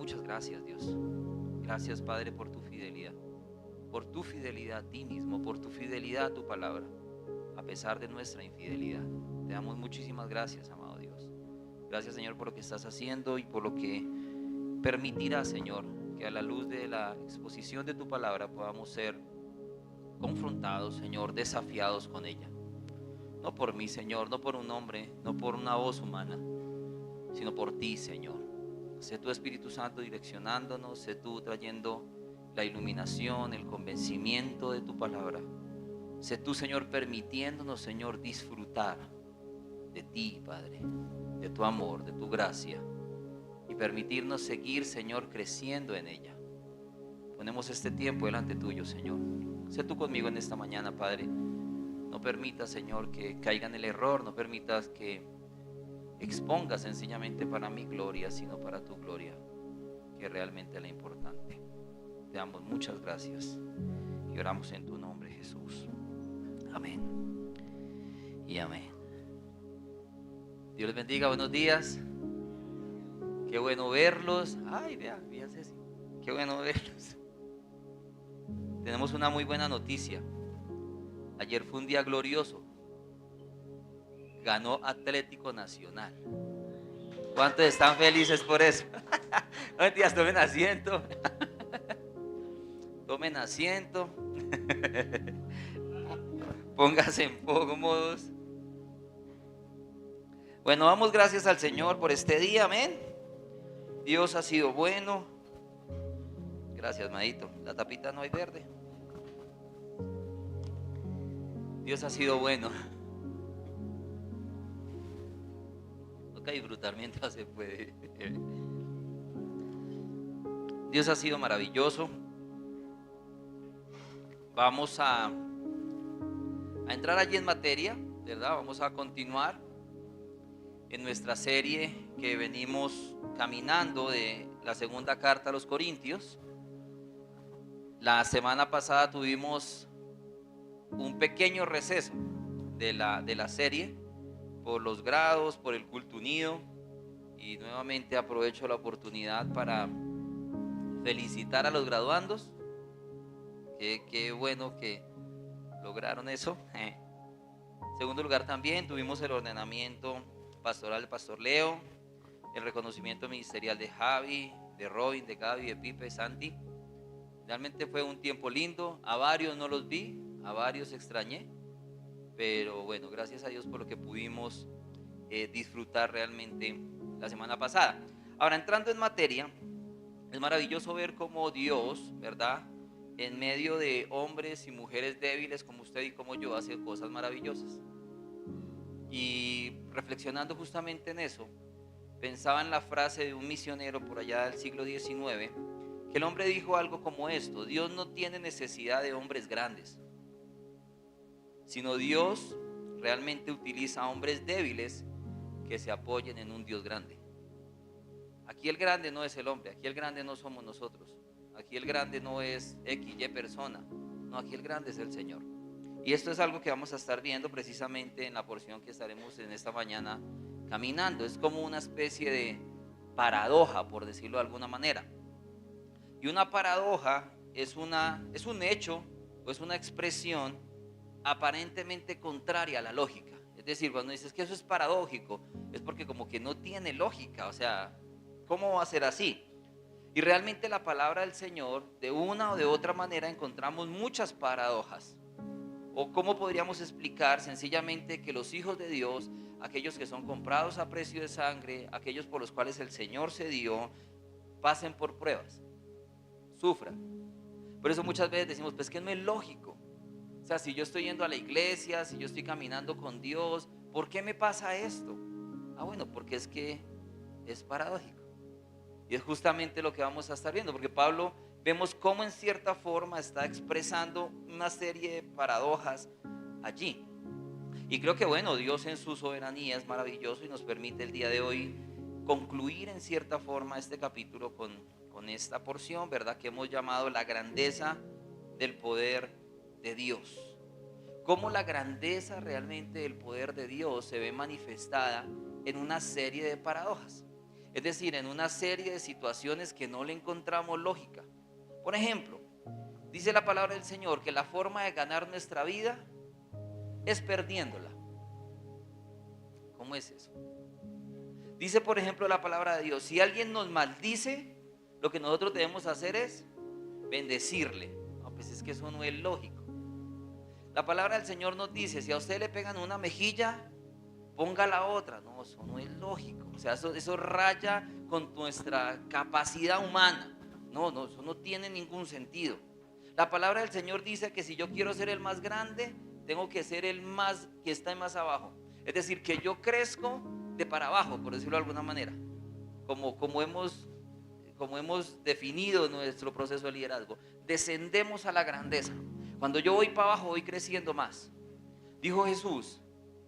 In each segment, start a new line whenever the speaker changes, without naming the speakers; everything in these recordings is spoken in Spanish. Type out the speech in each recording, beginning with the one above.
muchas gracias, Dios. Gracias, Padre, por tu fidelidad a ti mismo, por tu fidelidad a tu palabra, a pesar de nuestra infidelidad. Te damos muchísimas gracias, amado Dios. Gracias, Señor, por lo que estás haciendo y por lo que permitirás, Señor, que a la luz de la exposición de tu palabra podamos ser confrontados, Señor, desafiados con ella. No por mí, Señor, no por un hombre, no por una voz humana, sino por ti, Señor. Sé tu Espíritu Santo direccionándonos, sé tú trayendo la iluminación, el convencimiento de tu palabra. Sé tú, Señor, permitiéndonos, Señor, disfrutar de ti, Padre, de tu amor, de tu gracia, y permitirnos seguir, Señor, creciendo en ella. Ponemos este tiempo delante tuyo, Señor. Sé tú conmigo en esta mañana, Padre. No permitas, Señor, que caiga en el error, no permitas que exponga sencillamente para mi gloria, sino para tu gloria, que realmente es la importante. Te damos muchas gracias y oramos en tu nombre, Jesús. Amén y amén. Dios les bendiga, buenos días. Qué bueno verlos. Ay, vea Ceci. Qué bueno verlos. Tenemos una muy buena noticia. Ayer fue un día glorioso. Ganó Atlético Nacional. ¿Cuántos están felices por eso? Buenos días, tomen asiento. Tomen asiento. Pónganse cómodos. Bueno, damos gracias al Señor por este día, amén. Dios ha sido bueno. Gracias, Madito. La tapita no hay verde. Dios ha sido bueno. Toca disfrutar mientras se puede. Dios ha sido maravilloso. Vamos a entrar allí en materia, ¿verdad? Vamos a continuar en nuestra serie que venimos caminando de la segunda carta a los Corintios. La semana pasada tuvimos un pequeño receso de la serie por los grados, por el culto unido, y nuevamente aprovecho la oportunidad para felicitar a los graduandos. Qué bueno que lograron eso. En segundo lugar, también tuvimos el ordenamiento pastoral del pastor Leo, el reconocimiento ministerial de Javi, de Robin, de Gaby, de Pipe, Santi. Realmente fue un tiempo lindo. A varios no los vi, a varios extrañé, pero bueno, gracias a Dios por lo que pudimos disfrutar realmente la semana pasada. Ahora, entrando en materia, es maravilloso ver cómo Dios, ¿verdad?, en medio de hombres y mujeres débiles como usted y como yo, hace cosas maravillosas. Y reflexionando justamente en eso, pensaba en la frase de un misionero por allá del siglo XIX, que el hombre dijo algo como esto: Dios no tiene necesidad de hombres grandes, sino Dios realmente utiliza a hombres débiles que se apoyen en un Dios grande. Aquí el grande no es el hombre, aquí el grande no somos nosotros, aquí el grande no es XY persona, no, aquí el grande es el Señor. Y esto es algo que vamos a estar viendo precisamente en la porción que estaremos en esta mañana caminando. Es como una especie de paradoja, por decirlo de alguna manera. Y una paradoja es un hecho o es una expresión aparentemente contraria a la lógica. Es decir, cuando dices que eso es paradójico, es porque como que no tiene lógica. O sea, ¿cómo va a ser así? Y realmente la palabra del Señor, de una o de otra manera, encontramos muchas paradojas. ¿O cómo podríamos explicar sencillamente que los hijos de Dios, aquellos que son comprados a precio de sangre, aquellos por los cuales el Señor se dio, pasen por pruebas, sufran? Por eso muchas veces decimos, pues que no es lógico. O sea, si yo estoy yendo a la iglesia, si yo estoy caminando con Dios, ¿por qué me pasa esto? Ah, bueno, porque es que es paradójico. Y es justamente lo que vamos a estar viendo, porque Pablo, vemos cómo en cierta forma está expresando una serie de paradojas allí. Y creo que bueno, Dios en su soberanía es maravilloso y nos permite el día de hoy concluir en cierta forma este capítulo con esta porción, ¿verdad?, que hemos llamado la grandeza del poder de Dios. Cómo la grandeza realmente del poder de Dios se ve manifestada en una serie de paradojas. Es decir, en una serie de situaciones que no le encontramos lógica. Por ejemplo, dice la palabra del Señor que la forma de ganar nuestra vida es perdiéndola. ¿Cómo es eso? Dice, por ejemplo, la palabra de Dios: si alguien nos maldice, lo que nosotros debemos hacer es bendecirle. No, pues es que eso no es lógico. La palabra del Señor nos dice: si a usted le pegan una mejilla, ponga la otra. No, eso no es lógico. O sea, eso raya con nuestra capacidad humana. No, eso no tiene ningún sentido. La palabra del Señor dice que si yo quiero ser el más grande, tengo que ser el más que está más abajo. Es decir, que yo crezco de para abajo, por decirlo de alguna manera, como hemos definido nuestro proceso de liderazgo. Descendemos a la grandeza. Cuando yo voy para abajo, voy creciendo más. Dijo Jesús: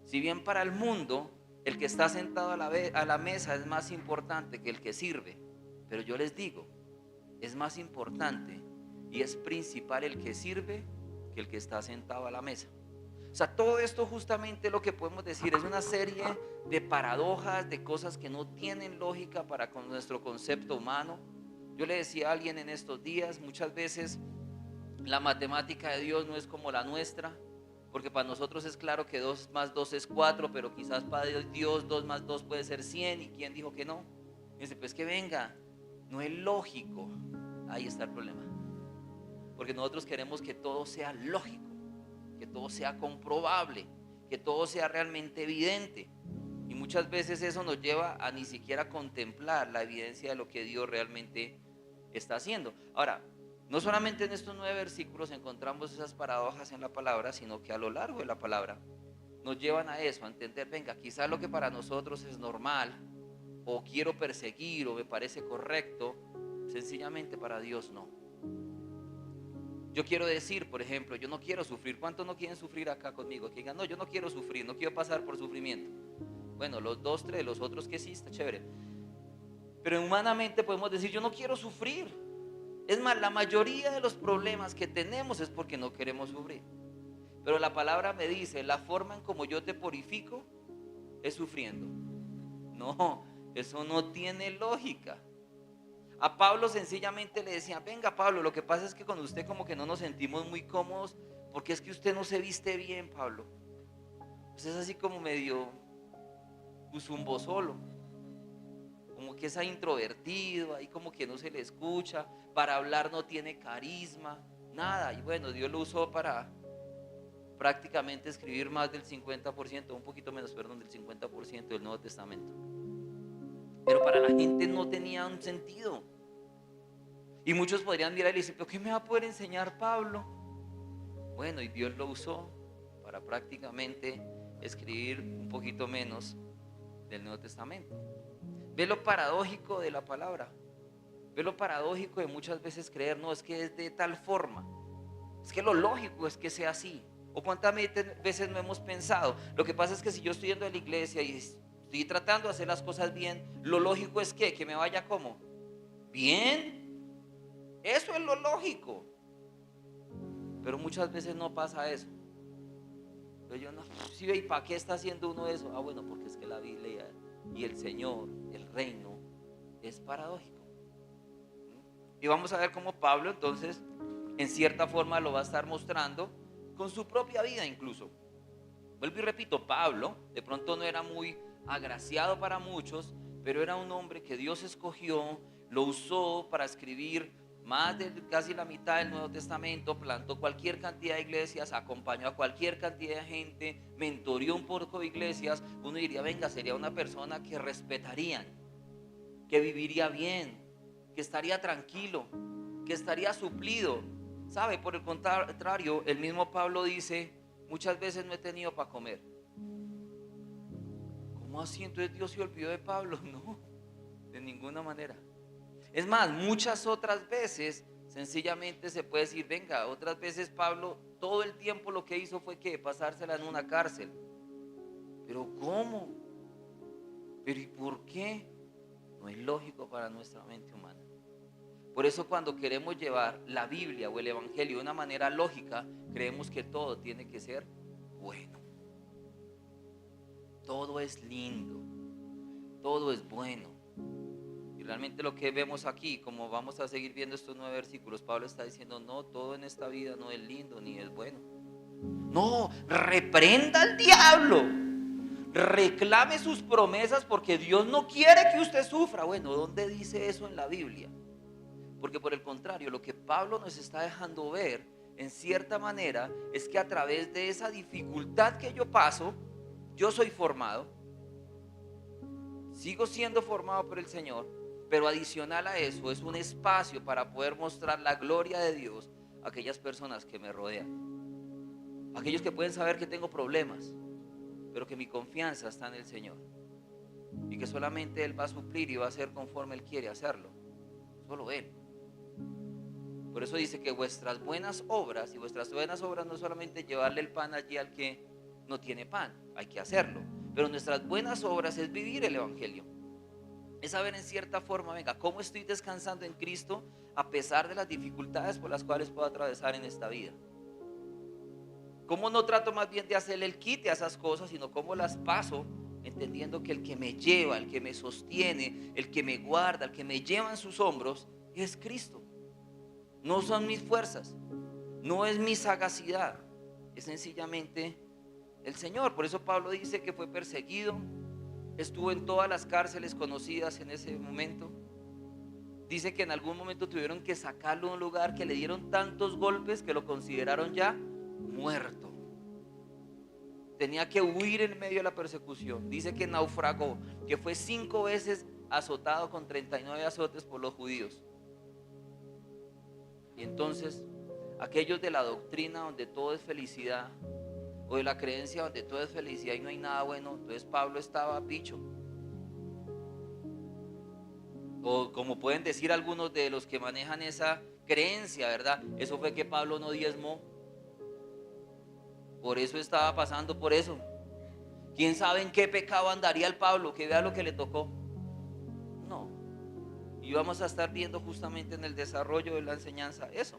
si bien para el mundo el que está sentado a la mesa es más importante que el que sirve, pero yo les digo, es más importante y es principal el que sirve que el que está sentado a la mesa. O sea, todo esto justamente lo que podemos decir es una serie de paradojas, de cosas que no tienen lógica para con nuestro concepto humano. Yo le decía a alguien en estos días, muchas veces la matemática de Dios no es como la nuestra, porque para nosotros es claro que 2 más 2 es 4, pero quizás para Dios 2 más 2 puede ser 100. ¿Y quién dijo que no? Y dice, pues que venga, no es lógico. Ahí está el problema, porque nosotros queremos que todo sea lógico, que todo sea comprobable, que todo sea realmente evidente. Y muchas veces eso nos lleva a ni siquiera contemplar la evidencia de lo que Dios realmente está haciendo. Ahora, no solamente en estos 9 versículos encontramos esas paradojas en la palabra, sino que a lo largo de la palabra nos llevan a eso, a entender, venga, quizás lo que para nosotros es normal, o quiero perseguir, o me parece correcto, sencillamente para Dios no. Yo quiero decir, por ejemplo, yo no quiero sufrir. ¿Cuántos no quieren sufrir acá conmigo? Que digan, no, yo no quiero sufrir, no quiero pasar por sufrimiento. Bueno, los 2, 3, los otros que sí, está chévere. Pero humanamente podemos decir, yo no quiero sufrir. Es más, la mayoría de los problemas que tenemos es porque no queremos sufrir. Pero la palabra me dice, la forma en como yo te purifico es sufriendo. No, eso no tiene lógica. A Pablo sencillamente le decían, venga Pablo, lo que pasa es que con usted como que no nos sentimos muy cómodos, porque es que usted no se viste bien, Pablo. Usted es así como medio zumbo solo, como que es introvertido, ahí como que no se le escucha, para hablar no tiene carisma, nada. Y bueno, Dios lo usó para prácticamente escribir más del 50%, un poquito menos, perdón, del 50% del Nuevo Testamento. Pero para la gente no tenía un sentido. Y muchos podrían mirar y decir, ¿pero qué me va a poder enseñar Pablo? Bueno, y Dios lo usó para prácticamente escribir un poquito menos del Nuevo Testamento. Ve lo paradójico de la palabra. Ve lo paradójico de muchas veces creer, no, es que es de tal forma. Es que lo lógico es que sea así. O cuántas veces no hemos pensado, lo que pasa es que si yo estoy yendo a la iglesia y estoy tratando de hacer las cosas bien, lo lógico es que me vaya como bien. Eso es lo lógico. Pero muchas veces no pasa eso. Pero yo no, sí, ¿y para qué está haciendo uno eso? Ah, bueno, porque es que la Biblia y el Señor, el reino, es paradójico. Y vamos a ver cómo Pablo entonces, en cierta forma, lo va a estar mostrando con su propia vida incluso. Vuelvo y repito, Pablo de pronto no era muy agraciado para muchos, pero era un hombre que Dios escogió, lo usó para escribir más de casi la mitad del Nuevo Testamento, plantó cualquier cantidad de iglesias, acompañó a cualquier cantidad de gente, mentoreó un poco de iglesias. Uno diría, venga, sería una persona que respetarían, que viviría bien, que estaría tranquilo, que estaría suplido. ¿Sabe? Por el contrario, el mismo Pablo dice, muchas veces no he tenido para comer. ¿Cómo así? Entonces Dios se olvidó de Pablo. No, de ninguna manera. Es más, muchas otras veces sencillamente se puede decir, venga, otras veces Pablo todo el tiempo lo que hizo fue que pasársela en una cárcel. Pero ¿cómo? ¿Pero y por qué? No es lógico para nuestra mente humana. Por eso cuando queremos llevar la Biblia o el Evangelio de una manera lógica, creemos que todo tiene que ser bueno. Todo es lindo, todo es bueno. realmente lo que vemos aquí, como vamos a seguir viendo estos 9 versículos, Pablo está diciendo, no, todo en esta vida no es lindo ni es bueno. No, reprenda al diablo, reclame sus promesas porque Dios no quiere que usted sufra. Bueno, ¿dónde dice eso en la Biblia? Porque por el contrario, lo que Pablo nos está dejando ver, en cierta manera, es que a través de esa dificultad que yo paso, yo soy formado, sigo siendo formado por el Señor, pero adicional a eso es un espacio para poder mostrar la gloria de Dios a aquellas personas que me rodean, aquellos que pueden saber que tengo problemas, pero que mi confianza está en el Señor y que solamente Él va a suplir y va a hacer conforme Él quiere hacerlo, solo Él. Por eso dice que vuestras buenas obras, y vuestras buenas obras no es solamente llevarle el pan allí al que no tiene pan, hay que hacerlo, pero nuestras buenas obras es vivir el Evangelio, es saber en cierta forma, venga, cómo estoy descansando en Cristo a pesar de las dificultades por las cuales puedo atravesar en esta vida. Cómo no trato más bien de hacerle el quite a esas cosas, sino cómo las paso entendiendo que el que me lleva, el que me sostiene, el que me guarda, el que me lleva en sus hombros es Cristo. No son mis fuerzas, no es mi sagacidad, es sencillamente el Señor. Por eso Pablo dice que fue perseguido, estuvo en todas las cárceles conocidas en ese momento. Dice que en algún momento tuvieron que sacarlo de un lugar, que le dieron tantos golpes que lo consideraron ya muerto. Tenía que huir en medio de la persecución. Dice que naufragó, que fue 5 veces azotado con 39 azotes por los judíos. Y entonces, aquellos de la doctrina donde todo es felicidad, o de la creencia donde todo es felicidad y no hay nada bueno, entonces Pablo estaba picho. O como pueden decir algunos de los que manejan esa creencia, ¿verdad? Eso fue que Pablo no diezmó. Por eso estaba pasando por eso. ¿Quién sabe en qué pecado andaría el Pablo? Que vea lo que le tocó. No. Y vamos a estar viendo justamente en el desarrollo de la enseñanza eso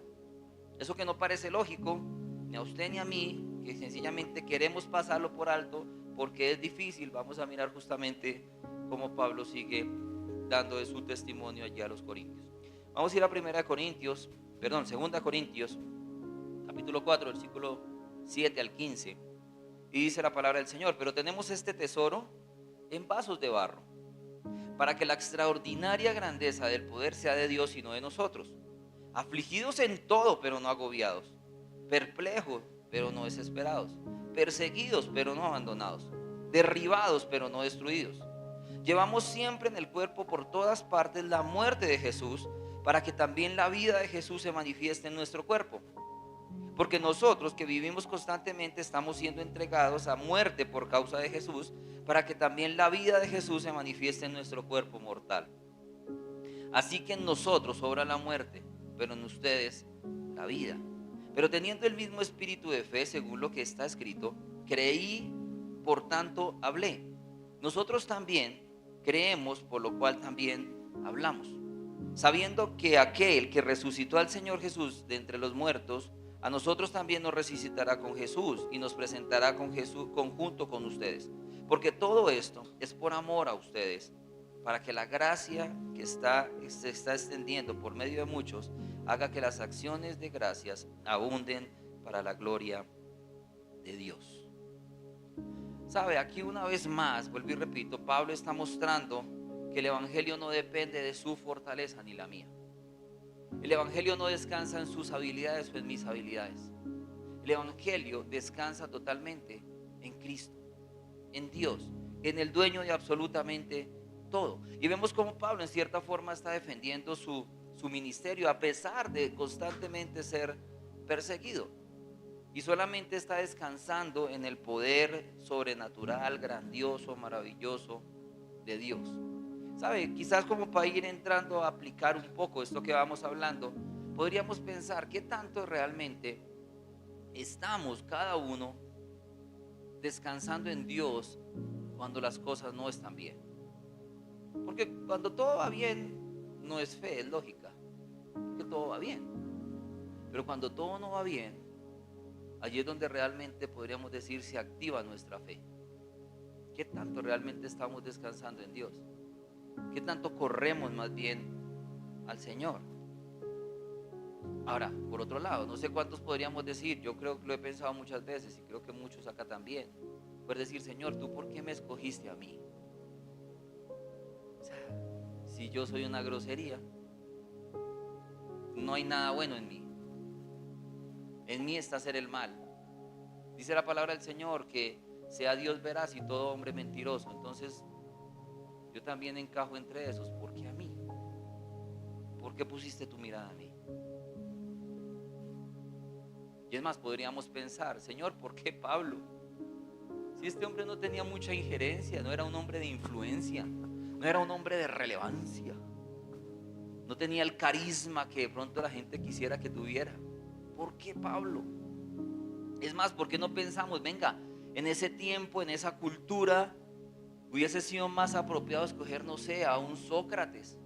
que no parece lógico ni a usted ni a mí, que sencillamente queremos pasarlo por alto porque es difícil. Vamos a mirar justamente cómo Pablo sigue dando de su testimonio allí a los corintios. Vamos a ir a 2 Corintios capítulo 4, versículo 7 al 15, y dice la palabra del Señor: pero tenemos este tesoro en vasos de barro, para que la extraordinaria grandeza del poder sea de Dios y no de nosotros, afligidos en todo pero no agobiados, perplejos pero no desesperados, perseguidos pero no abandonados, derribados pero no destruidos. Llevamos siempre en el cuerpo por todas partes la muerte de Jesús, para que también la vida de Jesús se manifieste en nuestro cuerpo. Porque nosotros que vivimos constantemente estamos siendo entregados a muerte por causa de Jesús, para que también la vida de Jesús se manifieste en nuestro cuerpo mortal. Así que en nosotros obra la muerte, pero en ustedes la vida. Pero teniendo el mismo espíritu de fe, según lo que está escrito, creí, por tanto hablé. Nosotros también creemos, por lo cual también hablamos, sabiendo que aquel que resucitó al Señor Jesús de entre los muertos, a nosotros también nos resucitará con Jesús y nos presentará con Jesús conjunto con ustedes. Porque todo esto es por amor a ustedes, para que la gracia que se está extendiendo por medio de muchos haga que las acciones de gracias abunden para la gloria de Dios. Sabe, aquí una vez más, vuelvo y repito, Pablo está mostrando que el Evangelio no depende de su fortaleza ni la mía. El Evangelio no descansa en sus habilidades o en mis habilidades. El Evangelio descansa totalmente en Cristo, en Dios, en el dueño de absolutamente todo. Y vemos cómo Pablo en cierta forma está defendiendo su ministerio a pesar de constantemente ser perseguido. Y solamente está descansando en el poder sobrenatural, grandioso, maravilloso de Dios. ¿Sabe? Quizás como para ir entrando a aplicar un poco esto que vamos hablando, podríamos pensar qué tanto realmente estamos cada uno descansando en Dios cuando las cosas no están bien. Porque cuando todo va bien, no es fe, es lógica, que todo va bien. Pero cuando todo no va bien, allí es donde realmente podríamos decir se activa nuestra fe. ¿Qué tanto realmente estamos descansando en Dios? ¿Qué tanto corremos más bien al Señor? Ahora, por otro lado, no sé cuántos podríamos decir, yo creo que lo he pensado muchas veces y creo que muchos acá también, puedes decir, Señor, ¿tú por qué me escogiste a mí? O sea, si yo soy una grosería, no hay nada bueno en mí. En mí está hacer el mal. Dice la palabra del Señor que sea Dios veraz y todo hombre mentiroso. Entonces, yo también encajo entre esos. ¿Por qué a mí? ¿Por qué pusiste tu mirada a mí? Y es más, podríamos pensar, Señor, ¿por qué Pablo? Si este hombre no tenía mucha injerencia, no era un hombre de influencia, no era un hombre de relevancia, no tenía el carisma que de pronto la gente quisiera que tuviera. ¿Por qué Pablo? Es más, ¿por qué no pensamos, venga, en ese tiempo, en esa cultura, hubiese sido más apropiado escoger, no sé, a un Sócrates,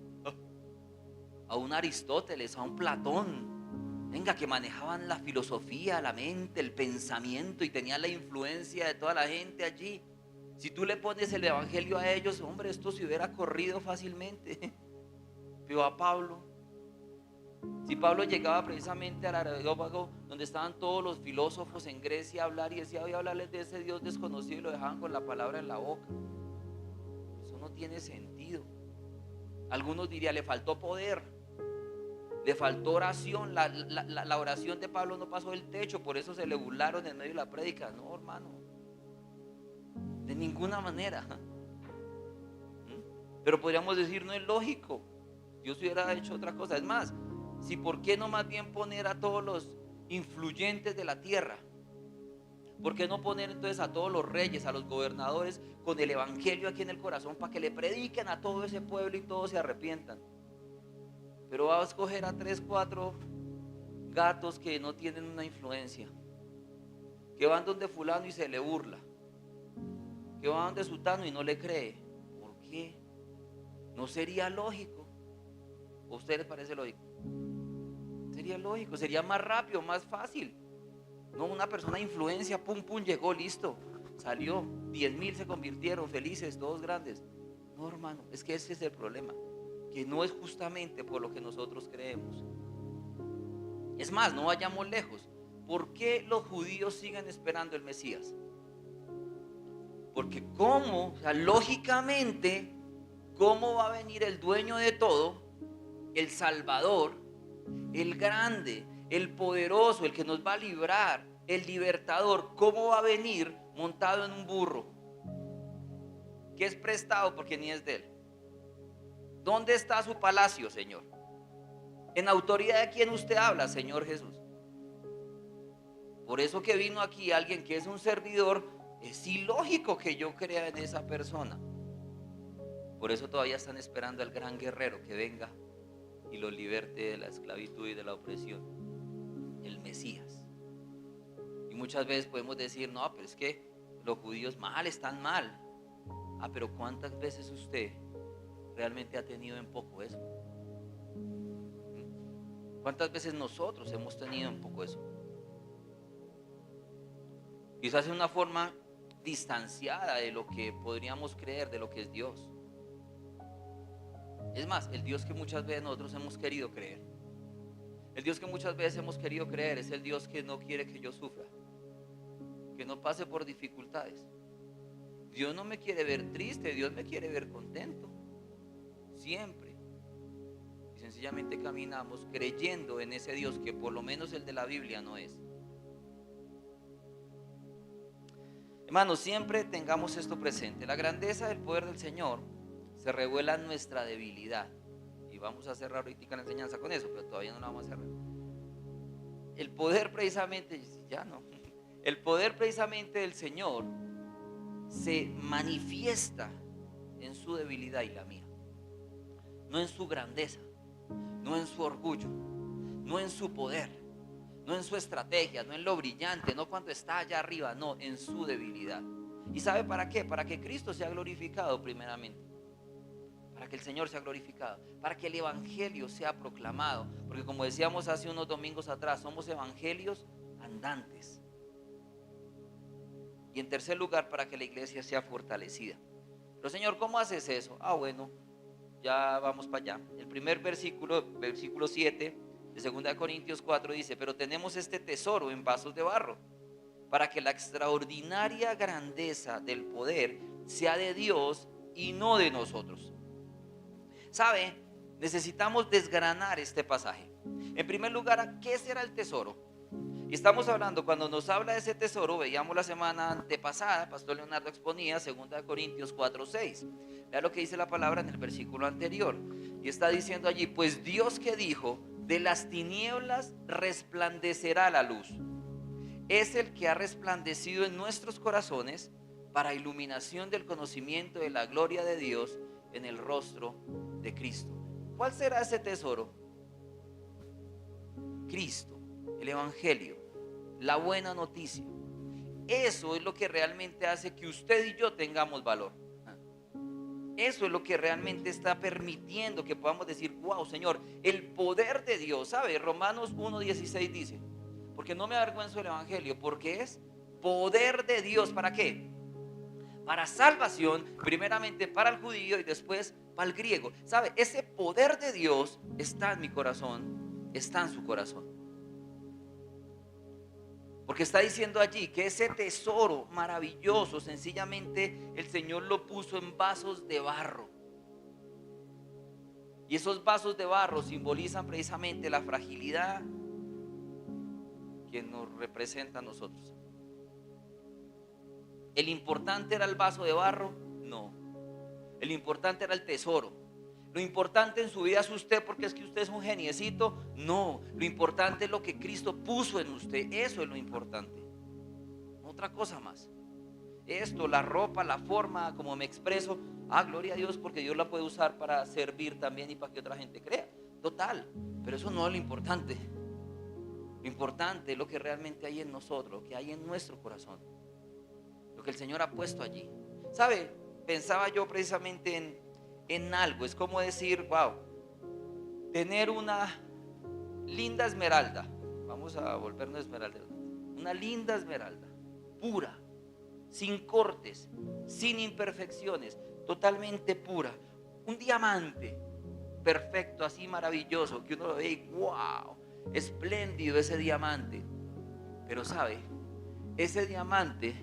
a un Aristóteles, a un Platón, venga, que manejaban la filosofía, la mente, el pensamiento y tenían la influencia de toda la gente allí? Si tú le pones el evangelio a ellos, hombre, esto se hubiera corrido fácilmente. Pero a Pablo, si Pablo llegaba precisamente al Areópago, donde estaban todos los filósofos en Grecia a hablar y decía, voy a hablarles de ese Dios desconocido, y lo dejaban con la palabra en la boca. Eso no tiene sentido. Algunos dirían, le faltó poder, le faltó oración. La oración de Pablo no pasó del techo, por eso se le burlaron en medio de la prédica. No, hermano, de ninguna manera. Pero podríamos decir, no es lógico, Dios hubiera hecho otra cosa. Es más, si por qué no más bien poner a todos los influyentes de la tierra, ¿por qué no poner entonces a todos los reyes, a los gobernadores con el evangelio aquí en el corazón para que le prediquen a todo ese pueblo y todos se arrepientan? Pero va a escoger a 3, 4 gatos que no tienen una influencia, que van donde fulano y se le burla, que van donde sutano y no le cree. ¿Por qué? ¿No sería lógico? ¿O a ustedes les parece lógico? Sería lógico, sería más rápido, más fácil. No, una persona de influencia, pum, pum, llegó, listo, salió, 10,000 se convirtieron felices, todos grandes. No, hermano, es que ese es el problema, que no es justamente por lo que nosotros creemos. Es más, no vayamos lejos. ¿Por qué los judíos siguen esperando el Mesías? Porque cómo, o sea, lógicamente, ¿cómo va a venir el dueño de todo, el Salvador, el grande, el poderoso, el que nos va a librar, el libertador? ¿Cómo va a venir montado en un burro que es prestado porque ni es de él? ¿Dónde está su palacio, Señor? ¿En autoridad de quién usted habla, Señor Jesús? Por eso que vino aquí alguien que es un servidor, es ilógico que yo crea en esa persona. Por eso todavía están esperando al gran guerrero que venga y los liberte de la esclavitud y de la opresión, el Mesías. Y muchas veces podemos decir, no, pero es que los judíos mal, están mal. Ah, pero ¿cuántas veces usted realmente ha tenido en poco eso? ¿Cuántas veces nosotros hemos tenido en poco eso? Quizás de una forma distanciada de lo que podríamos creer, de lo que es Dios. Es más, el Dios que muchas veces nosotros hemos querido creer, el Dios que muchas veces hemos querido creer es el Dios que no quiere que yo sufra, que no pase por dificultades. Dios no me quiere ver triste, Dios me quiere ver contento, siempre. Y sencillamente caminamos creyendo en ese Dios que por lo menos el de la Biblia no es. Hermanos, siempre tengamos esto presente. La grandeza del poder del Señor se revela en nuestra debilidad. Y vamos a cerrar ahorita la enseñanza con eso, pero todavía no la vamos a cerrar. El poder precisamente, ya no, el poder precisamente del Señor se manifiesta en su debilidad y la mía. No en su grandeza, no en su orgullo, no en su poder, no en su estrategia, no en lo brillante, no cuando está allá arriba, no, en su debilidad. ¿Y sabe para qué? Para que Cristo sea glorificado primeramente, para que el Señor sea glorificado, para que el evangelio sea proclamado, porque como decíamos hace unos domingos atrás, somos evangelios andantes. Y en tercer lugar, para que la iglesia sea fortalecida. Pero Señor, ¿cómo haces eso? Ah, bueno, ya vamos para allá. El primer versículo, versículo 7 de 2 Corintios 4 dice: pero tenemos este tesoro en vasos de barro, para que la extraordinaria grandeza del poder sea de Dios y no de nosotros. ¿Sabe? Necesitamos desgranar este pasaje. En primer lugar, ¿qué será el tesoro? Y estamos hablando, cuando nos habla de ese tesoro, veíamos la semana antepasada, Pastor Leonardo exponía 2 Corintios 4:6. Vea lo que dice la palabra en el versículo anterior. Y está diciendo allí: pues Dios que dijo, de las tinieblas resplandecerá la luz, es el que ha resplandecido en nuestros corazones para iluminación del conocimiento de la gloria de Dios en el rostro de Cristo. ¿Cuál será ese tesoro? Cristo, el Evangelio, la buena noticia. Eso es lo que realmente hace que usted y yo tengamos valor. Eso es lo que realmente está permitiendo que podamos decir: wow, Señor, el poder de Dios. ¿Sabe? Romanos 1:16 dice: porque no me avergüenzo del Evangelio, porque es poder de Dios. ¿Para qué? Para salvación, primeramente para el judío y después para el griego. ¿Sabe? Ese poder de Dios está en mi corazón, está en su corazón. Porque está diciendo allí que ese tesoro maravilloso, sencillamente el Señor lo puso en vasos de barro. Y esos vasos de barro simbolizan precisamente la fragilidad que nos representa a nosotros. ¿El importante era el vaso de barro? No. El importante era el tesoro. Lo importante en su vida es usted, porque es que usted es un geniecito. No, lo importante es lo que Cristo puso en usted. Eso es lo importante. Otra cosa más. Esto, la ropa, la forma, como me expreso. Gloria a Dios, porque Dios la puede usar para servir también y para que otra gente crea. Total, pero eso no es lo importante. Lo importante es lo que realmente hay en nosotros, lo que hay en nuestro corazón, lo que el Señor ha puesto allí. ¿Sabe? Pensaba yo precisamente en algo. Es como decir: wow, tener una linda esmeralda. Vamos a volvernos esmeralda. Una linda esmeralda, pura, sin cortes, sin imperfecciones, totalmente pura. Un diamante perfecto, así maravilloso, que uno lo ve y wow, espléndido ese diamante. Pero ¿sabe? Ese diamante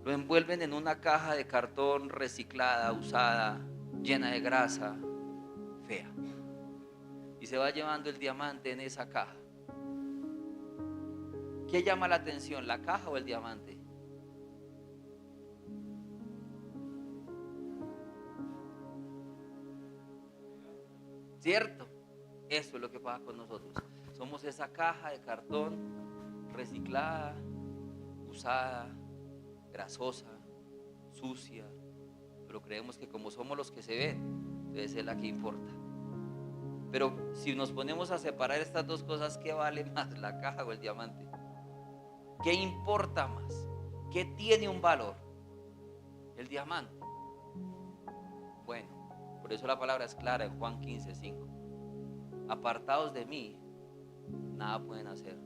lo envuelven en una caja de cartón reciclada, usada, llena de grasa, fea. Y se va llevando el diamante en esa caja. ¿Qué llama la atención, la caja o el diamante? ¿Cierto? Eso es lo que pasa con nosotros. Somos esa caja de cartón reciclada, usada, grasosa, sucia, pero creemos que como somos los que se ven, debe ser la que importa. Pero si nos ponemos a separar estas dos cosas, ¿qué vale más, la caja o el diamante? ¿Qué importa más? ¿Qué tiene un valor? El diamante. Bueno, por eso la palabra es clara en Juan 15:5. Apartados de mí, nada pueden hacer.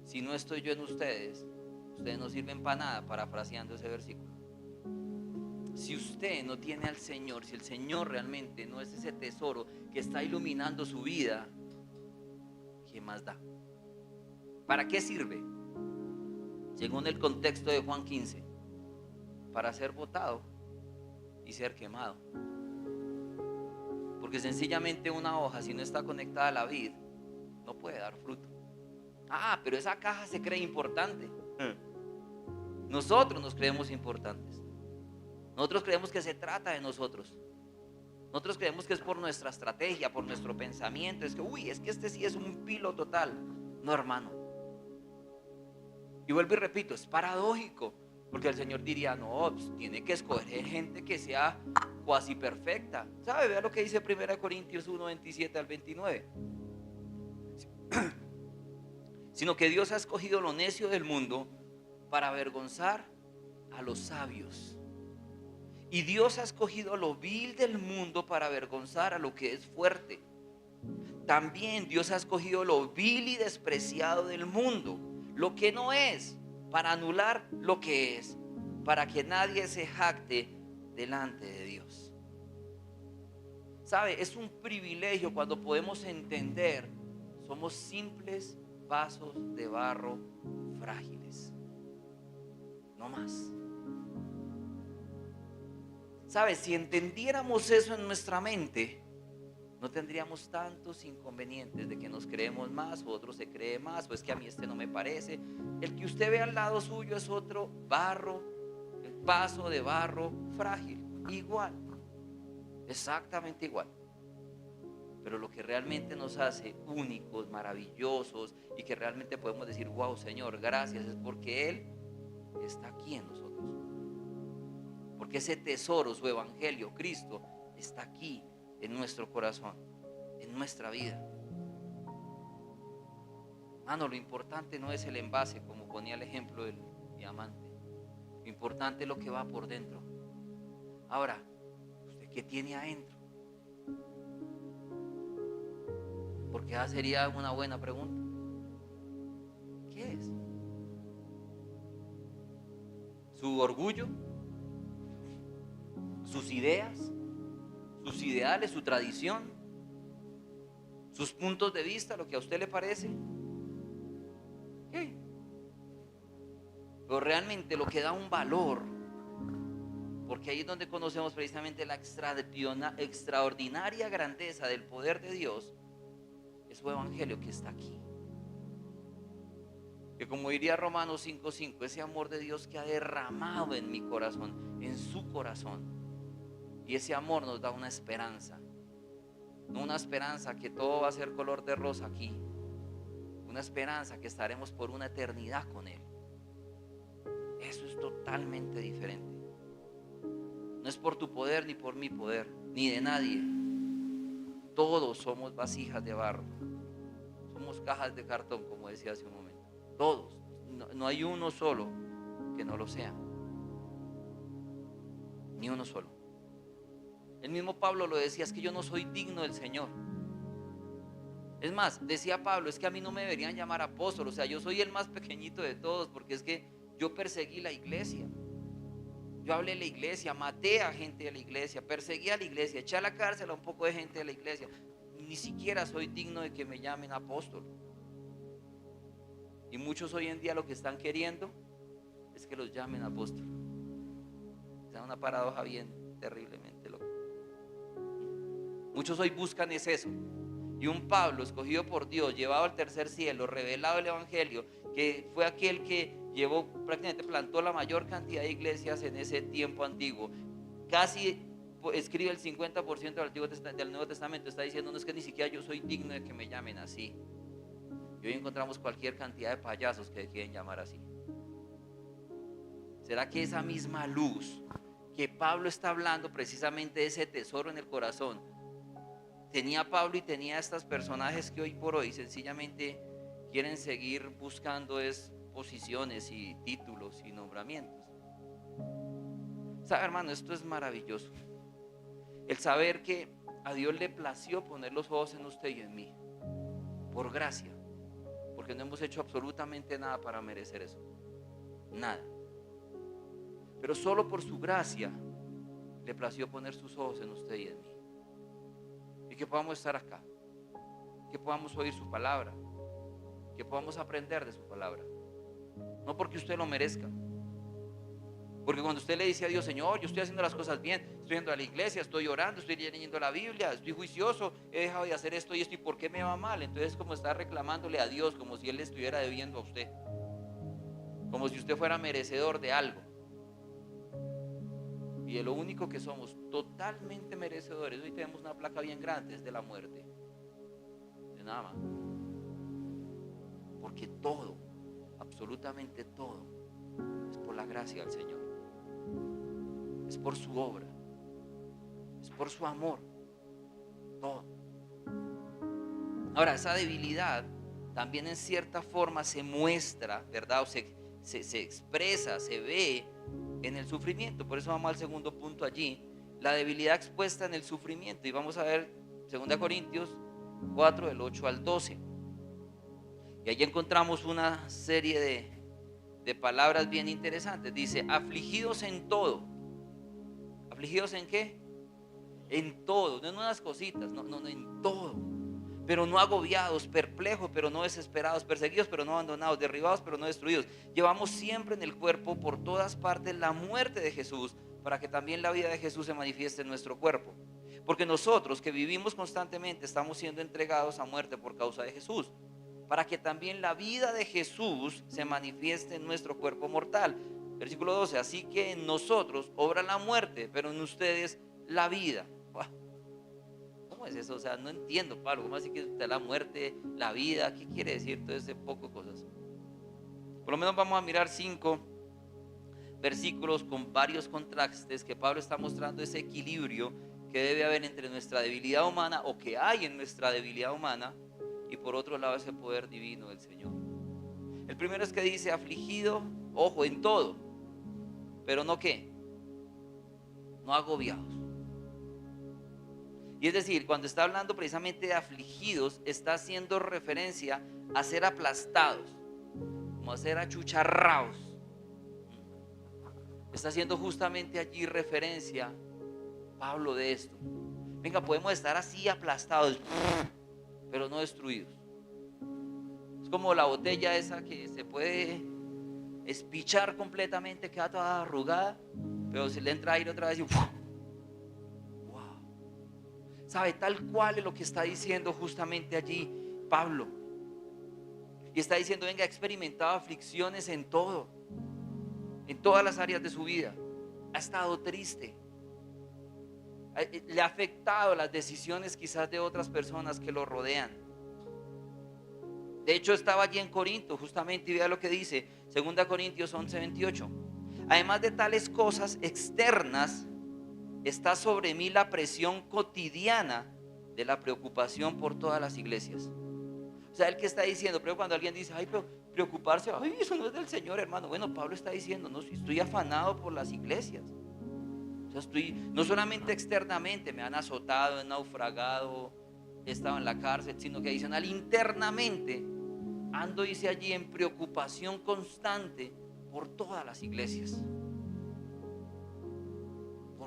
Si no estoy yo en ustedes, ustedes no sirven para nada, parafraseando ese versículo. Si usted no tiene al Señor, si el Señor realmente no es ese tesoro que está iluminando su vida, ¿qué más da? ¿Para qué sirve? Según el contexto de Juan 15, para ser botado y ser quemado. Porque sencillamente una hoja, si no está conectada a la vid, no puede dar fruto. Pero esa caja se cree importante. Nosotros nos creemos importantes. Nosotros creemos que se trata de nosotros. Nosotros creemos que es por nuestra estrategia, por nuestro pensamiento. Es que, es que este sí es un pilo total. No, hermano. Y vuelvo y repito, es paradójico. Porque el Señor diría: no, pues tiene que escoger gente que sea cuasi perfecta. ¿Sabe? Vea lo que dice 1 Corintios 1:27 al 29. Sino que Dios ha escogido lo necio del mundo para avergonzar a los sabios. Y Dios ha escogido lo vil del mundo para avergonzar a lo que es fuerte. También Dios ha escogido lo vil y despreciado del mundo, lo que no es, para anular lo que es, para que nadie se jacte delante de Dios. ¿Sabe? Es un privilegio cuando podemos entender, somos simples vasos de barro frágiles, no más. ¿Sabe? Si entendiéramos eso en nuestra mente, no tendríamos tantos inconvenientes de que nos creemos más o otro se cree más, o es que a mí este no me parece. El que usted ve al lado suyo es otro barro, el vaso de barro frágil, igual, exactamente igual. Pero lo que realmente nos hace únicos, maravillosos y que realmente podemos decir, wow, Señor, gracias, es porque Él está aquí en nosotros. Porque ese tesoro, su evangelio, Cristo, está aquí en nuestro corazón, en nuestra vida. Mano, lo importante no es el envase, como ponía el ejemplo del diamante. Lo importante es lo que va por dentro. Ahora, ¿usted qué tiene adentro? Porque esa sería una buena pregunta. ¿Qué es? ¿Su orgullo? ¿Sus ideas? ¿Sus ideales? ¿Su tradición? ¿Sus puntos de vista? ¿Lo que a usted le parece? ¿Qué? Pero realmente lo que da un valor, porque ahí es donde conocemos precisamente la extraordinaria grandeza del poder de Dios, es su evangelio que está aquí. Que como diría Romanos 5:5, ese amor de Dios que ha derramado en mi corazón, en su corazón. Y ese amor nos da una esperanza. No una esperanza que todo va a ser color de rosa aquí. Una esperanza que estaremos por una eternidad con Él. Eso es totalmente diferente. No es por tu poder ni por mi poder, ni de nadie. Todos somos vasijas de barro. Somos cajas de cartón, como decía hace un momento. Todos. No hay uno solo que no lo sea. Ni uno solo. El mismo Pablo lo decía, es que yo no soy digno del Señor. Es más, decía Pablo, es que a mí no me deberían llamar apóstol. O sea, yo soy el más pequeñito de todos, porque es que yo perseguí la iglesia. Yo hablé de la iglesia, maté a gente de la iglesia, perseguí a la iglesia, eché a la cárcel a un poco de gente de la iglesia. Ni siquiera soy digno de que me llamen apóstol. Y muchos hoy en día lo que están queriendo es que los llamen apóstol. O sea, una paradoja bien terriblemente loca. Muchos hoy buscan es eso. Y un Pablo escogido por Dios, llevado al tercer cielo, revelado el evangelio, que fue aquel que llevó, prácticamente plantó la mayor cantidad de iglesias en ese tiempo antiguo. Casi escribe el 50% del Nuevo Testamento. Está diciendo, no es que ni siquiera yo soy digno de que me llamen así. Y hoy encontramos cualquier cantidad de payasos que quieren llamar así. ¿Será que esa misma luz que Pablo está hablando, precisamente de ese tesoro en el corazón, tenía Pablo y tenía estos personajes que hoy por hoy sencillamente quieren seguir buscando posiciones y títulos y nombramientos? ¿Sabe, hermano? Esto es maravilloso. El saber que a Dios le plació poner los ojos en usted y en mí, por gracia, porque no hemos hecho absolutamente nada para merecer eso. Nada. Pero solo por su gracia le plació poner sus ojos en usted y en mí. Y que podamos estar acá, que podamos oír su palabra, que podamos aprender de su palabra. No porque usted lo merezca, porque cuando usted le dice a Dios, Señor, yo estoy haciendo las cosas bien, estoy yendo a la iglesia, estoy orando, estoy leyendo la Biblia, estoy juicioso, he dejado de hacer esto y esto, ¿y por qué me va mal? Entonces, como está reclamándole a Dios, como si Él le estuviera debiendo a usted, como si usted fuera merecedor de algo. Y de lo único que somos totalmente merecedores, hoy tenemos una placa bien grande, es de la muerte, de nada más. Porque todo, absolutamente todo, es por la gracia del Señor, es por su obra, es por su amor, todo. Ahora, esa debilidad también en cierta forma se muestra, ¿verdad? O se expresa, se ve en el sufrimiento. Por eso vamos al segundo punto allí, la debilidad expuesta en el sufrimiento. Y vamos a ver 2 Corintios 4, del 8 al 12. Y allí encontramos una serie de palabras bien interesantes. Dice, afligidos en todo. ¿Afligidos en qué? En todo, no en unas cositas, no, en todo. Pero no agobiados, perplejos, pero no desesperados, perseguidos, pero no abandonados, derribados, pero no destruidos. Llevamos siempre en el cuerpo, por todas partes, la muerte de Jesús, para que también la vida de Jesús se manifieste en nuestro cuerpo. Porque nosotros que vivimos constantemente estamos siendo entregados a muerte por causa de Jesús, para que también la vida de Jesús se manifieste en nuestro cuerpo mortal. Versículo 12, así que en nosotros obra la muerte, pero en ustedes la vida. ¿Cómo es eso? O sea, no entiendo, Pablo. ¿Cómo así que está la muerte, la vida? ¿Qué quiere decir todo ese poco de cosas? Por lo menos vamos a mirar 5 versículos con varios contrastes que Pablo está mostrando ese equilibrio que debe haber entre nuestra debilidad humana, o que hay en nuestra debilidad humana, y por otro lado ese poder divino del Señor. El primero es que dice afligido, ojo, en todo, pero no ¿qué? No agobiados. Y es decir, cuando está hablando precisamente de afligidos, está haciendo referencia a ser aplastados, como a ser achucharrados. Está haciendo justamente allí referencia Pablo de esto. Venga, podemos estar así aplastados, pero no destruidos. Es como la botella esa que se puede espichar completamente, queda toda arrugada, pero si le entra aire otra vez y ¿sabe? Tal cual es lo que está diciendo justamente allí Pablo. Y está diciendo, venga, ha experimentado aflicciones en todo, en todas las áreas de su vida. Ha estado triste. Le ha afectado las decisiones quizás de otras personas que lo rodean. De hecho, estaba allí en Corinto justamente, y vea lo que dice 2 Corintios 11:28. Además de tales cosas externas, está sobre mí la presión cotidiana de la preocupación por todas las iglesias. O sea, el que está diciendo, pero cuando alguien dice, ay, pero preocuparse, ay, eso no es del Señor, hermano. Bueno, Pablo está diciendo, no, estoy afanado por las iglesias. O sea, estoy, no solamente externamente, me han azotado, he naufragado, he estado en la cárcel, sino que adicional, internamente, ando, dice allí, en preocupación constante por todas las iglesias.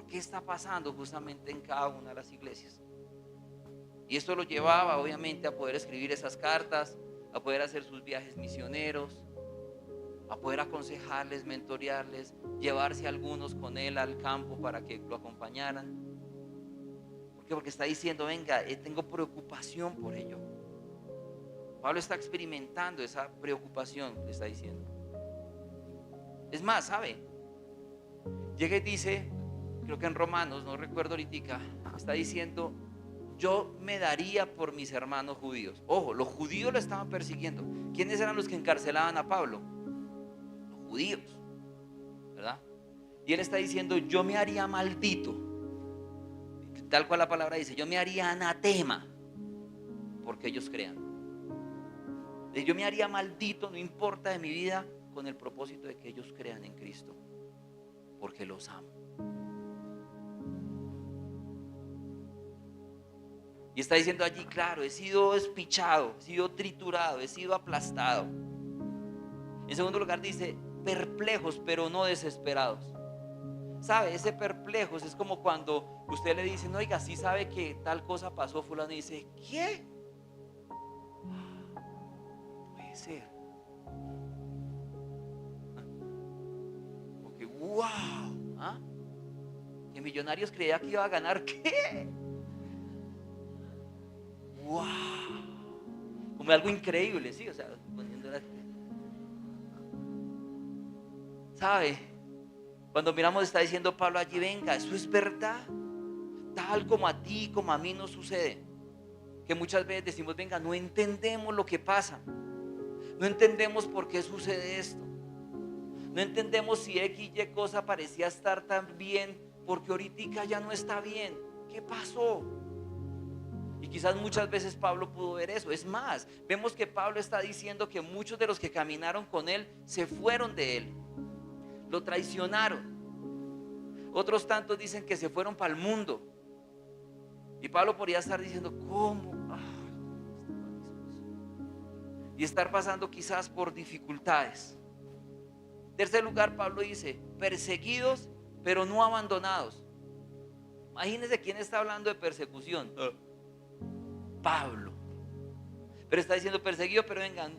¿Qué está pasando justamente en cada una de las iglesias? Y esto lo llevaba obviamente a poder escribir esas cartas, a poder hacer sus viajes misioneros, a poder aconsejarles, mentorearles, llevarse a algunos con él al campo para que lo acompañaran. ¿Por qué? Porque está diciendo, venga, tengo preocupación por ello. Pablo está experimentando esa preocupación, le está diciendo. Es más, ¿sabe? Llega y dice, creo que en Romanos, no recuerdo ahorita, está diciendo, yo me daría por mis hermanos judíos. Ojo, los judíos lo estaban persiguiendo. ¿Quiénes eran los que encarcelaban a Pablo? Los judíos, ¿verdad? Y él está diciendo, yo me haría maldito, tal cual la palabra dice, yo me haría anatema porque ellos crean. Yo me haría maldito, no importa de mi vida, con el propósito de que ellos crean en Cristo, porque los amo. Y está diciendo allí, claro, he sido espichado, he sido triturado, he sido aplastado. En segundo lugar dice, perplejos pero no desesperados. ¿Sabe? Ese perplejos es como cuando usted le dice, no, oiga, sí sabe que tal cosa pasó, fulano, y dice, ¿qué? Puede ser. Porque, wow, ¿ah? Que Millonarios creía que iba a ganar, ¿qué? Wow, como algo increíble, sí, o sea, poniéndola. ¿Sabe? Cuando miramos, está diciendo Pablo allí, venga, eso es verdad, tal como a ti, como a mí nos sucede, que muchas veces decimos, venga, no entendemos lo que pasa, no entendemos por qué sucede esto, no entendemos si X y cosa parecía estar tan bien, porque ahorita ya no está bien. ¿Qué pasó? Y quizás muchas veces Pablo pudo ver eso. Es más, vemos que Pablo está diciendo que muchos de los que caminaron con él se fueron de él, lo traicionaron. Otros tantos dicen que se fueron para el mundo. Y Pablo podría estar diciendo, ¿cómo? Y estar pasando quizás por dificultades. En tercer lugar, Pablo dice, perseguidos pero no abandonados. Imagínense quién está hablando de persecución. Pablo. Pero está diciendo perseguido, pero vengan,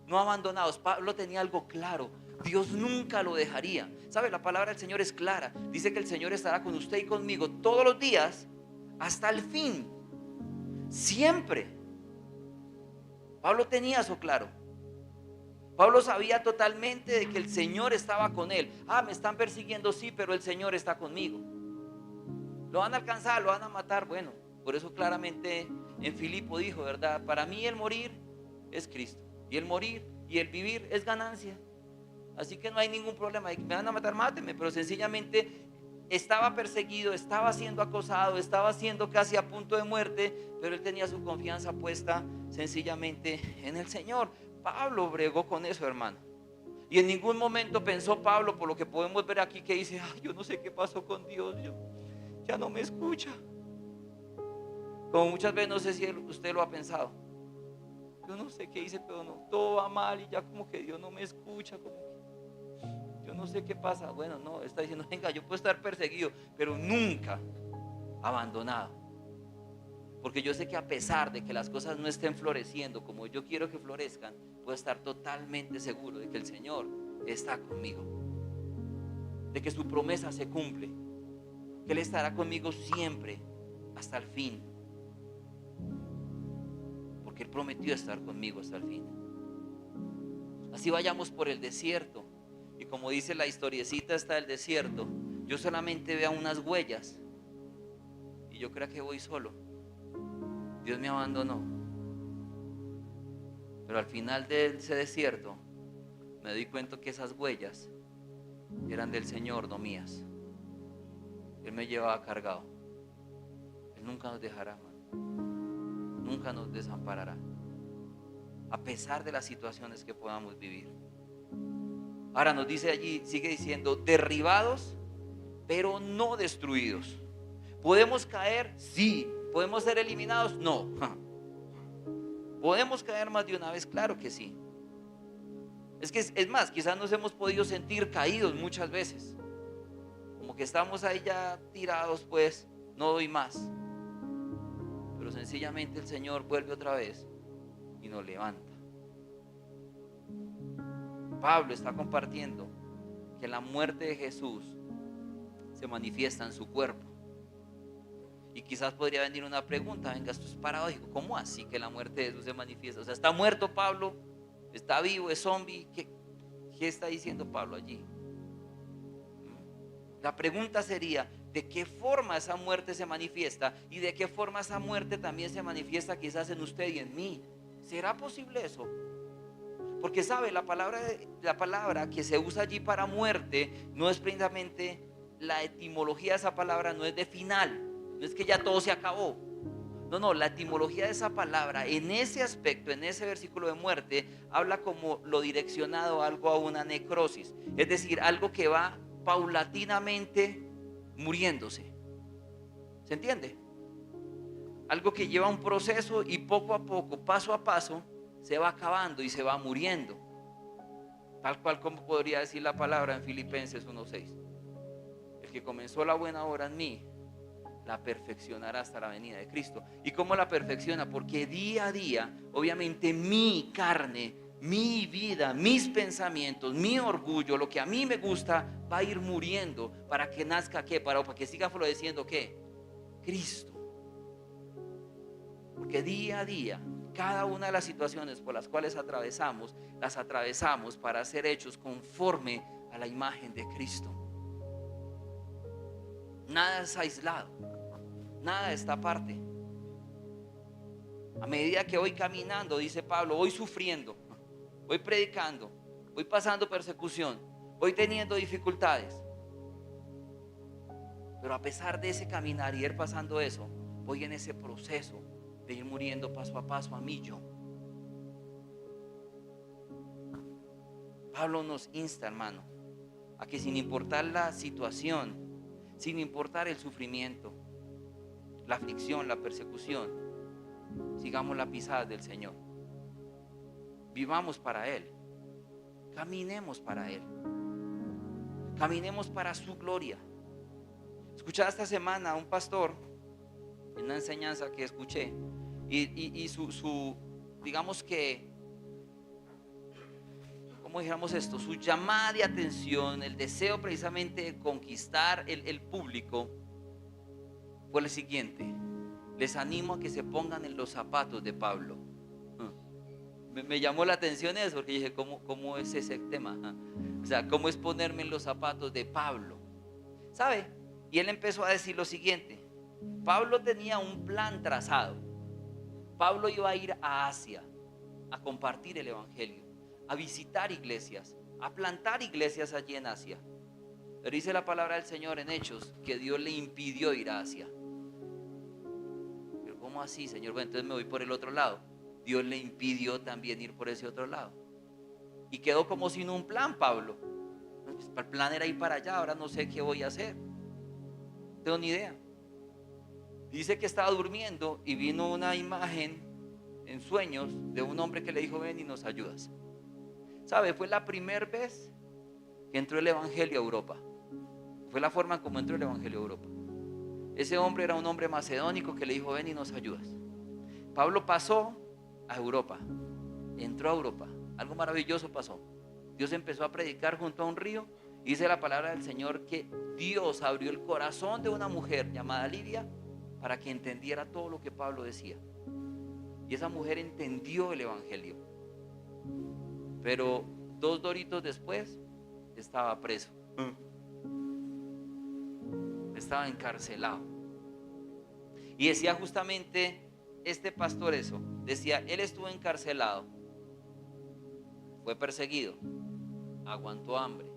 no abandonados. Pablo tenía algo claro: Dios nunca lo dejaría. ¿Sabe? La palabra del Señor es clara. Dice que el Señor estará con usted y conmigo todos los días hasta el fin. Siempre. Pablo tenía eso claro. Pablo sabía totalmente de que el Señor estaba con él. Me están persiguiendo, sí, pero el Señor está conmigo. Lo van a alcanzar, lo van a matar. Bueno, por eso claramente en Filipo dijo, ¿verdad? Para mí el morir es Cristo, y el morir y el vivir es ganancia. Así que no hay ningún problema. Me van a matar, mátenme. Pero sencillamente estaba perseguido, estaba siendo acosado, estaba siendo casi a punto de muerte, pero él tenía su confianza puesta sencillamente en el Señor. Pablo bregó con eso, hermano. Y en ningún momento pensó Pablo, por lo que podemos ver aquí, que dice: yo no sé qué pasó con Dios, ya no me escucha. Como muchas veces, no sé si usted lo ha pensado. Yo no sé qué hice, pero no, todo va mal y ya como que Dios no me escucha, como que yo no sé qué pasa. Bueno, no, está diciendo: venga, yo puedo estar perseguido, pero nunca abandonado. Porque yo sé que a pesar de que las cosas no estén floreciendo como yo quiero que florezcan, puedo estar totalmente seguro de que el Señor está conmigo, de que su promesa se cumple, que Él estará conmigo siempre hasta el fin, porque Él prometió estar conmigo hasta el fin. Así vayamos por el desierto, y como dice la historiecita está el desierto, yo solamente veo unas huellas y yo creo que voy solo. Dios me abandonó. Pero al final de ese desierto me di cuenta que esas huellas eran del Señor, no mías. Él me llevaba cargado. Él nunca nos dejará, hermano. Nunca nos desamparará, a pesar de las situaciones que podamos vivir. Ahora nos dice allí, sigue diciendo: derribados, pero no destruidos. ¿Podemos caer? Sí. ¿Podemos ser eliminados? No. ¿Podemos caer más de una vez? Claro que sí. Es más, quizás nos hemos podido sentir caídos muchas veces, como que estamos ahí ya tirados, pues no doy más. Pero sencillamente el Señor vuelve otra vez y nos levanta. Pablo está compartiendo que la muerte de Jesús se manifiesta en su cuerpo. Y quizás podría venir una pregunta: venga, esto es paradójico, ¿cómo así que la muerte de Jesús se manifiesta? O sea, ¿está muerto Pablo? ¿Está vivo? ¿Es zombie? ¿Qué está diciendo Pablo allí? La pregunta sería: ¿de qué forma esa muerte se manifiesta? Y de qué forma esa muerte también se manifiesta quizás en usted y en mí. ¿Será posible eso? Porque sabe, la palabra que se usa allí para muerte no es precisamente, la etimología de esa palabra no es de final, no es que ya todo se acabó. No, la etimología de esa palabra en ese aspecto, en ese versículo de muerte, habla como lo direccionado algo a una necrosis, es decir, algo que va paulatinamente muriéndose. ¿Se entiende? Algo que lleva un proceso y poco a poco, paso a paso, se va acabando y se va muriendo. Tal cual como podría decir la palabra en Filipenses 1:6: el que comenzó la buena obra en mí, la perfeccionará hasta la venida de Cristo. ¿Y cómo la perfecciona? Porque día a día, obviamente, mi carne, mi vida, mis pensamientos, mi orgullo, lo que a mí me gusta, va a ir muriendo para que nazca, ¿qué? Para que siga floreciendo, ¿qué? Cristo. Porque día a día, cada una de las situaciones por las cuales atravesamos, las atravesamos para ser hechos conforme a la imagen de Cristo. Nada es aislado, nada está aparte. A medida que voy caminando, dice Pablo, voy sufriendo, voy predicando, voy pasando persecución, voy teniendo dificultades. Pero a pesar de ese caminar y ir pasando eso, voy en ese proceso de ir muriendo paso a paso a mí yo. Pablo nos insta, hermano, a que sin importar la situación, sin importar el sufrimiento, la aflicción, la persecución, sigamos la pisada del Señor. Vivamos para Él, caminemos para Él, caminemos para su gloria. Escuchaba esta semana a un pastor en una enseñanza que escuché y digamos que, ¿cómo dijéramos esto? Su llamada de atención, el deseo precisamente de conquistar el público fue el siguiente: les animo a que se pongan en los zapatos de Pablo. Me llamó la atención eso, porque dije, ¿cómo es ese tema? O sea, ¿cómo es ponerme en los zapatos de Pablo? ¿Sabe? Y él empezó a decir lo siguiente: Pablo tenía un plan trazado. Pablo iba a ir a Asia a compartir el evangelio, a visitar iglesias, a plantar iglesias allí en Asia. Pero dice la palabra del Señor en Hechos que Dios le impidió ir a Asia. Pero ¿cómo así, Señor? Bueno, entonces me voy por el otro lado. Dios le impidió también ir por ese otro lado. Y quedó como sin un plan Pablo. Pues el plan era ir para allá, ahora no sé qué voy a hacer. No tengo ni idea. Dice que estaba durmiendo y vino una imagen en sueños de un hombre que le dijo: ven y nos ayudas. ¿Sabe? Fue la primera vez que entró el evangelio a Europa. Fue la forma como entró el evangelio a Europa. Ese hombre era un hombre macedónico que le dijo: ven y nos ayudas. Pablo pasó a Europa, entró a Europa. Algo maravilloso pasó. Dios empezó a predicar junto a un río. Y dice la palabra del Señor que Dios abrió el corazón de una mujer llamada Lidia para que entendiera todo lo que Pablo decía. Y esa mujer entendió el evangelio. Pero 2 doritos después estaba preso. Estaba encarcelado. Y decía justamente este pastor eso. Decía, él estuvo encarcelado, fue perseguido, aguantó hambre.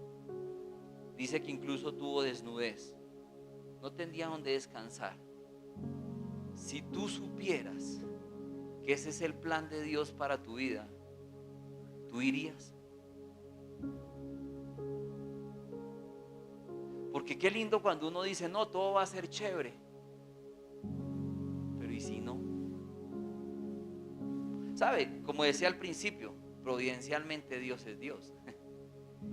Dice que incluso tuvo desnudez. No tenía donde descansar. Si tú supieras que ese es el plan de Dios para tu vida, ¿tú irías? Porque qué lindo cuando uno dice, no, todo va a ser chévere. Pero ¿y si no? ¿Sabe? Como decía al principio, providencialmente Dios es Dios.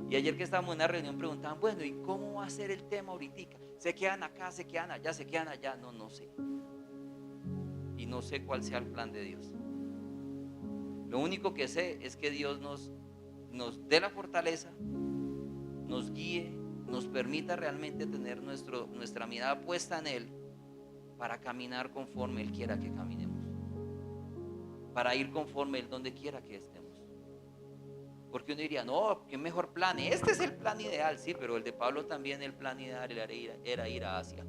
Y ayer que estábamos en una reunión preguntaban, bueno, ¿y cómo va a ser el tema ahorita? ¿Se quedan acá, se quedan allá, se quedan allá? No sé. Y no sé cuál sea el plan de Dios. Lo único que sé es que Dios nos dé la fortaleza, nos guíe, nos permita realmente tener nuestra mirada puesta en Él para caminar conforme Él quiera que caminemos, para ir conforme Él donde quiera que estemos. Porque uno diría, no, qué mejor plan, este es el plan ideal, sí, pero el de Pablo también, el plan ideal era ir a Asia,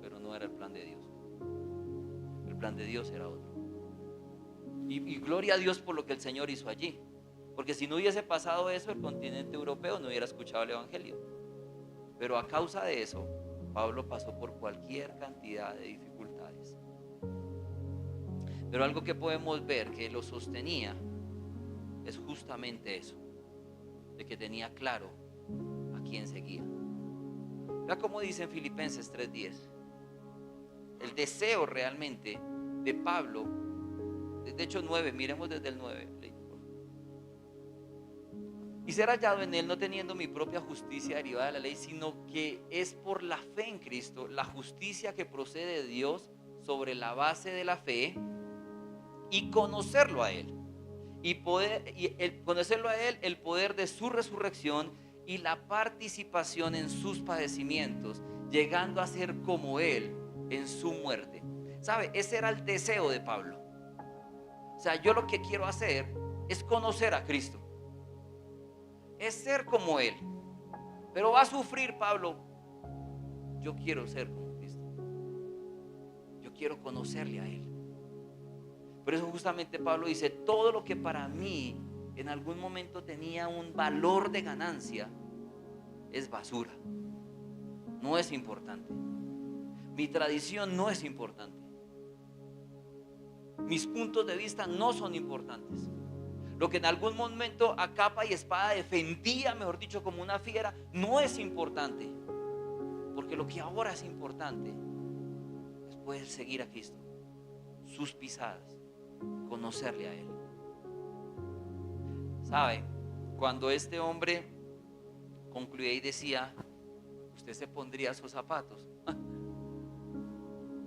pero no era el plan de Dios. El plan de Dios era otro. Y gloria a Dios por lo que el Señor hizo allí, porque si no hubiese pasado eso, el continente europeo no hubiera escuchado el evangelio. Pero a causa de eso, Pablo pasó por cualquier cantidad de dificultades. Pero algo que podemos ver que lo sostenía es justamente eso, de que tenía claro a quién seguía. Vea cómo dice en Filipenses 3:10. El deseo realmente de Pablo, de hecho 9, miremos desde el 9. Y ser hallado en él, no teniendo mi propia justicia derivada de la ley, sino que es por la fe en Cristo, la justicia que procede de Dios sobre la base de la fe, y conocerlo a él. Conocerlo a él, el poder de su resurrección y la participación en sus padecimientos, llegando a ser como él en su muerte. ¿Sabe? Ese era el deseo de Pablo. O sea, yo lo que quiero hacer es conocer a Cristo, es ser como él. Pero va a sufrir Pablo. Yo quiero ser como Cristo. Yo quiero conocerle a él. Por eso justamente Pablo dice, todo lo que para mí en algún momento tenía un valor de ganancia es basura. No es importante. Mi tradición no es importante. Mis puntos de vista no son importantes. Lo que en algún momento a capa y espada defendía, mejor dicho, como una fiera, no es importante. Porque lo que ahora es importante es poder seguir a Cristo, sus pisadas, conocerle a Él. ¿Sabe? Cuando este hombre concluía y decía, usted usted se pondría esos zapatos.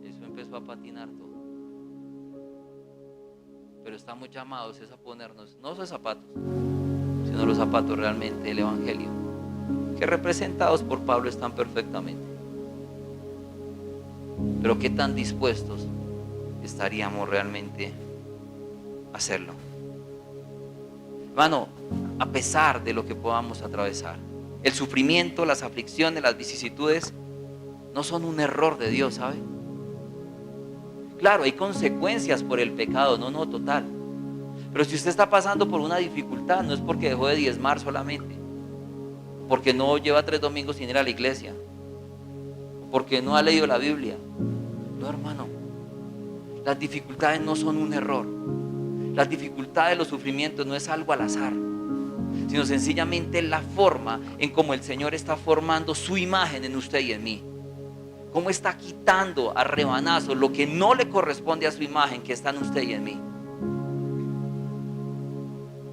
Eso empezó a patinar todo. Pero estamos llamados a ponernos, no esos zapatos, sino los zapatos realmente del Evangelio, que representados por Pablo están perfectamente. Pero qué tan dispuestos estaríamos realmente a hacerlo. Hermano, a pesar de lo que podamos atravesar, el sufrimiento, las aflicciones, las vicisitudes no son un error de Dios, ¿sabe? Claro, hay consecuencias por el pecado, no, total. Pero si usted está pasando por una dificultad, no es porque dejó de diezmar solamente, porque no lleva 3 domingos sin ir a la iglesia, porque no ha leído la Biblia. No, hermano, las dificultades no son un error. Las dificultades, los sufrimientos no es algo al azar, sino sencillamente la forma en cómo el Señor está formando su imagen en usted y en mí. Cómo está quitando a rebanazos lo que no le corresponde a su imagen que está en usted y en mí.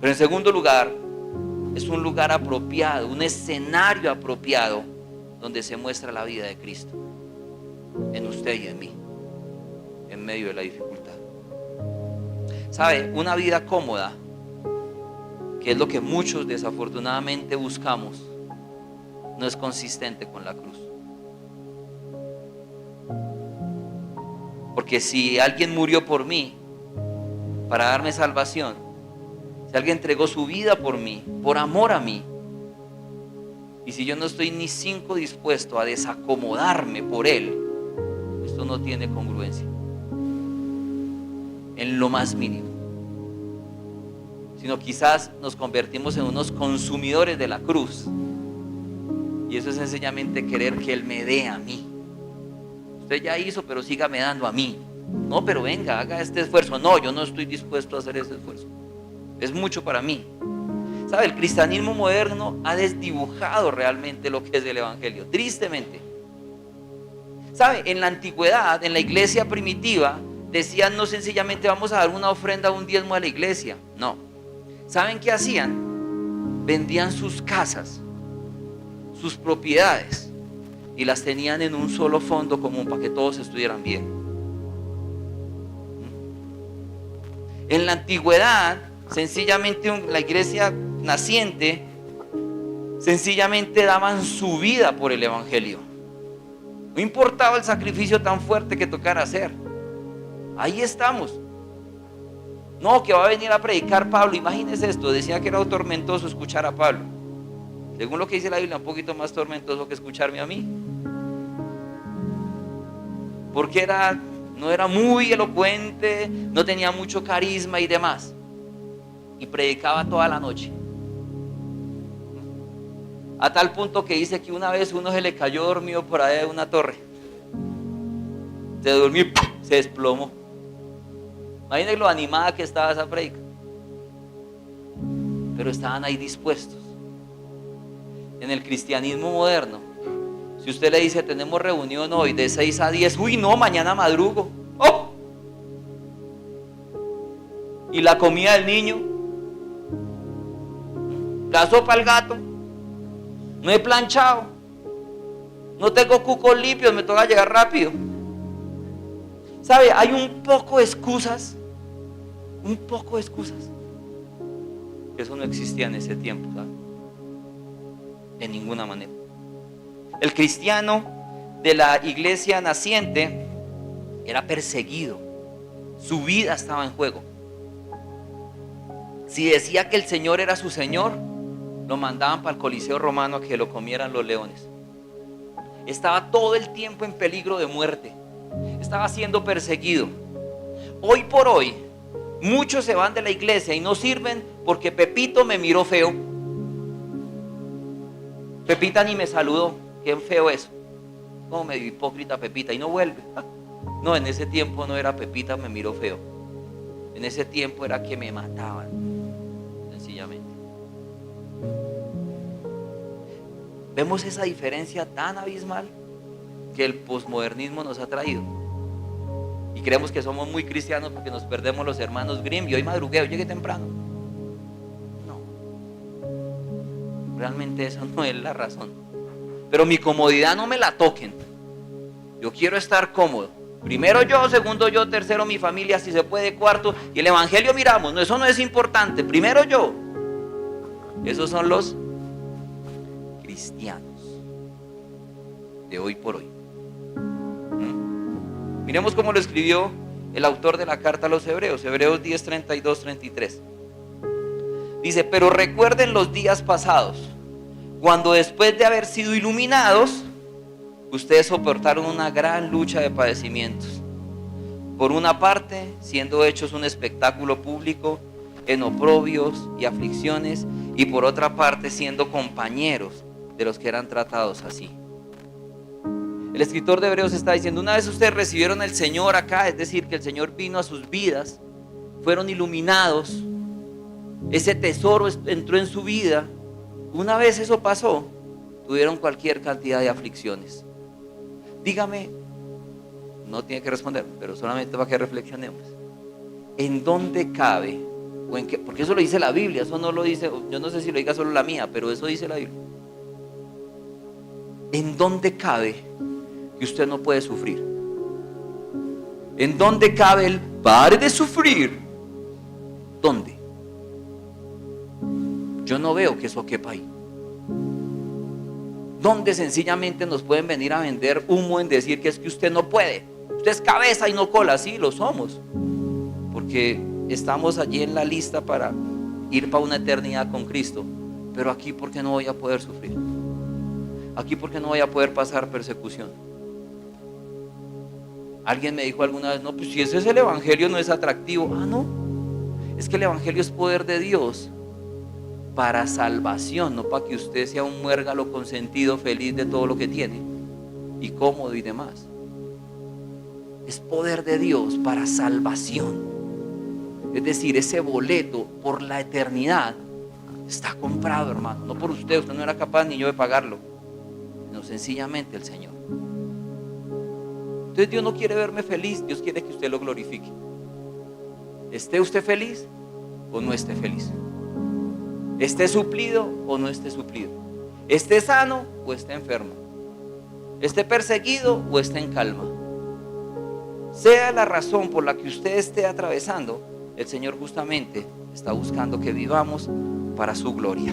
Pero en segundo lugar, es un lugar apropiado, un escenario apropiado donde se muestra la vida de Cristo en usted y en mí, en medio de la dificultad. ¿Sabe? Una vida cómoda, que es lo que muchos desafortunadamente buscamos, no es consistente con la cruz. Porque si alguien murió por mí para darme salvación, si alguien entregó su vida por mí, por amor a mí, y si yo no estoy ni 5 dispuesto a desacomodarme por él, esto no tiene congruencia en lo más mínimo, sino quizás nos convertimos en unos consumidores de la cruz, y eso es sencillamente querer que él me dé a mí. Usted ya hizo, pero sígame dando a mí. No, pero venga, haga este esfuerzo. No, yo no estoy dispuesto a hacer ese esfuerzo, es mucho para mí. ¿Sabe? El cristianismo moderno ha desdibujado realmente lo que es el Evangelio, tristemente. ¿Sabe? En la antigüedad, en la iglesia primitiva, decían no sencillamente vamos a dar una ofrenda, un diezmo a la iglesia. No. ¿Saben qué hacían? Vendían sus casas, sus propiedades, y las tenían en un solo fondo común para que todos estuvieran bien. En la antigüedad, sencillamente la iglesia naciente, sencillamente daban su vida por el Evangelio. No importaba el sacrificio tan fuerte que tocara hacer. Ahí estamos. No, que va a venir a predicar Pablo. Imagínense esto, decía que era tormentoso escuchar a Pablo. Según lo que dice la Biblia, un poquito más tormentoso que escucharme a mí. Porque no era muy elocuente, no tenía mucho carisma y demás. Y predicaba toda la noche. A tal punto que dice que una vez uno se le cayó dormido por ahí de una torre. Se durmió y se desplomó. Imagínense lo animada que estaba esa predica. Pero estaban ahí dispuestos. En el cristianismo moderno, si usted le dice tenemos reunión hoy de 6 a 10, uy no, mañana madrugo. ¡Oh! Y la comida del niño, la sopa al gato, no he planchado, no tengo cucos limpios, me toca llegar rápido. ¿Sabe? Hay un poco de excusas, que eso no existía en ese tiempo, ¿sabe? De ninguna manera. El cristiano de la iglesia naciente era perseguido, su vida estaba en juego. Si decía que el Señor era su Señor, lo mandaban para el Coliseo Romano a que lo comieran los leones. Estaba todo el tiempo en peligro de muerte, estaba siendo perseguido. Hoy por hoy, muchos se van de la iglesia y no sirven porque Pepito me miró feo. Pepita ni me saludó, qué feo eso. Como medio hipócrita Pepita, y no vuelve. No, en ese tiempo no era Pepita me miró feo. En ese tiempo era que me mataban, sencillamente. Vemos esa diferencia tan abismal que el posmodernismo nos ha traído. Y creemos que somos muy cristianos porque nos perdemos los hermanos Grimm. Y hoy madrugué, hoy llegué temprano. No, realmente esa no es la razón. pero mi comodidad no me la toquen. Yo quiero estar cómodo. Primero yo, segundo yo, tercero mi familia, si se puede, cuarto. Y el evangelio miramos, no, eso no es importante. Primero yo. Esos son los cristianos de hoy por hoy. Miremos cómo lo escribió el autor de la carta a los Hebreos, Hebreos 10, 32, 33. Dice, pero recuerden los días pasados, cuando después de haber sido iluminados, ustedes soportaron una gran lucha de padecimientos. Por una parte, siendo hechos un espectáculo público en oprobios y aflicciones, y por otra parte, siendo compañeros de los que eran tratados así. El escritor de Hebreos está diciendo, una vez ustedes recibieron al Señor acá, es decir, que el Señor vino a sus vidas, fueron iluminados, ese tesoro entró en su vida. Una vez eso pasó, tuvieron cualquier cantidad de aflicciones. Dígame, no tiene que responder, pero solamente para que reflexionemos. ¿En dónde cabe? ¿O en qué? Porque eso lo dice la Biblia, eso no lo dice, yo no sé si lo diga solo la mía, pero eso dice la Biblia. ¿En dónde cabe que usted no puede sufrir? ¿En dónde cabe el pare de sufrir? ¿Dónde? Yo no veo que eso quepa ahí. ¿Dónde sencillamente nos pueden venir a vender humo en decir que es que usted no puede? Usted es cabeza y no cola. Sí, lo somos, porque estamos allí en la lista para ir para una eternidad con Cristo. Pero aquí, ¿por qué no voy a poder sufrir? Aquí, ¿por qué no voy a poder pasar persecución? Alguien me dijo alguna vez, no, pues si ese es el evangelio, no es atractivo. Ah, no, es que el evangelio es poder de Dios para salvación, no para que usted sea un muérgalo consentido, feliz de todo lo que tiene y cómodo y demás. Es poder de Dios para salvación. Es decir, ese boleto por la eternidad está comprado, hermano, no por usted no era capaz ni yo de pagarlo, sino sencillamente el Señor. Entonces Dios no quiere verme feliz, Dios quiere que usted lo glorifique. Esté usted feliz o no esté feliz, esté suplido o no esté suplido, esté sano o esté enfermo, esté perseguido o esté en calma. Sea la razón por la que usted esté atravesando, el Señor justamente está buscando que vivamos para su gloria.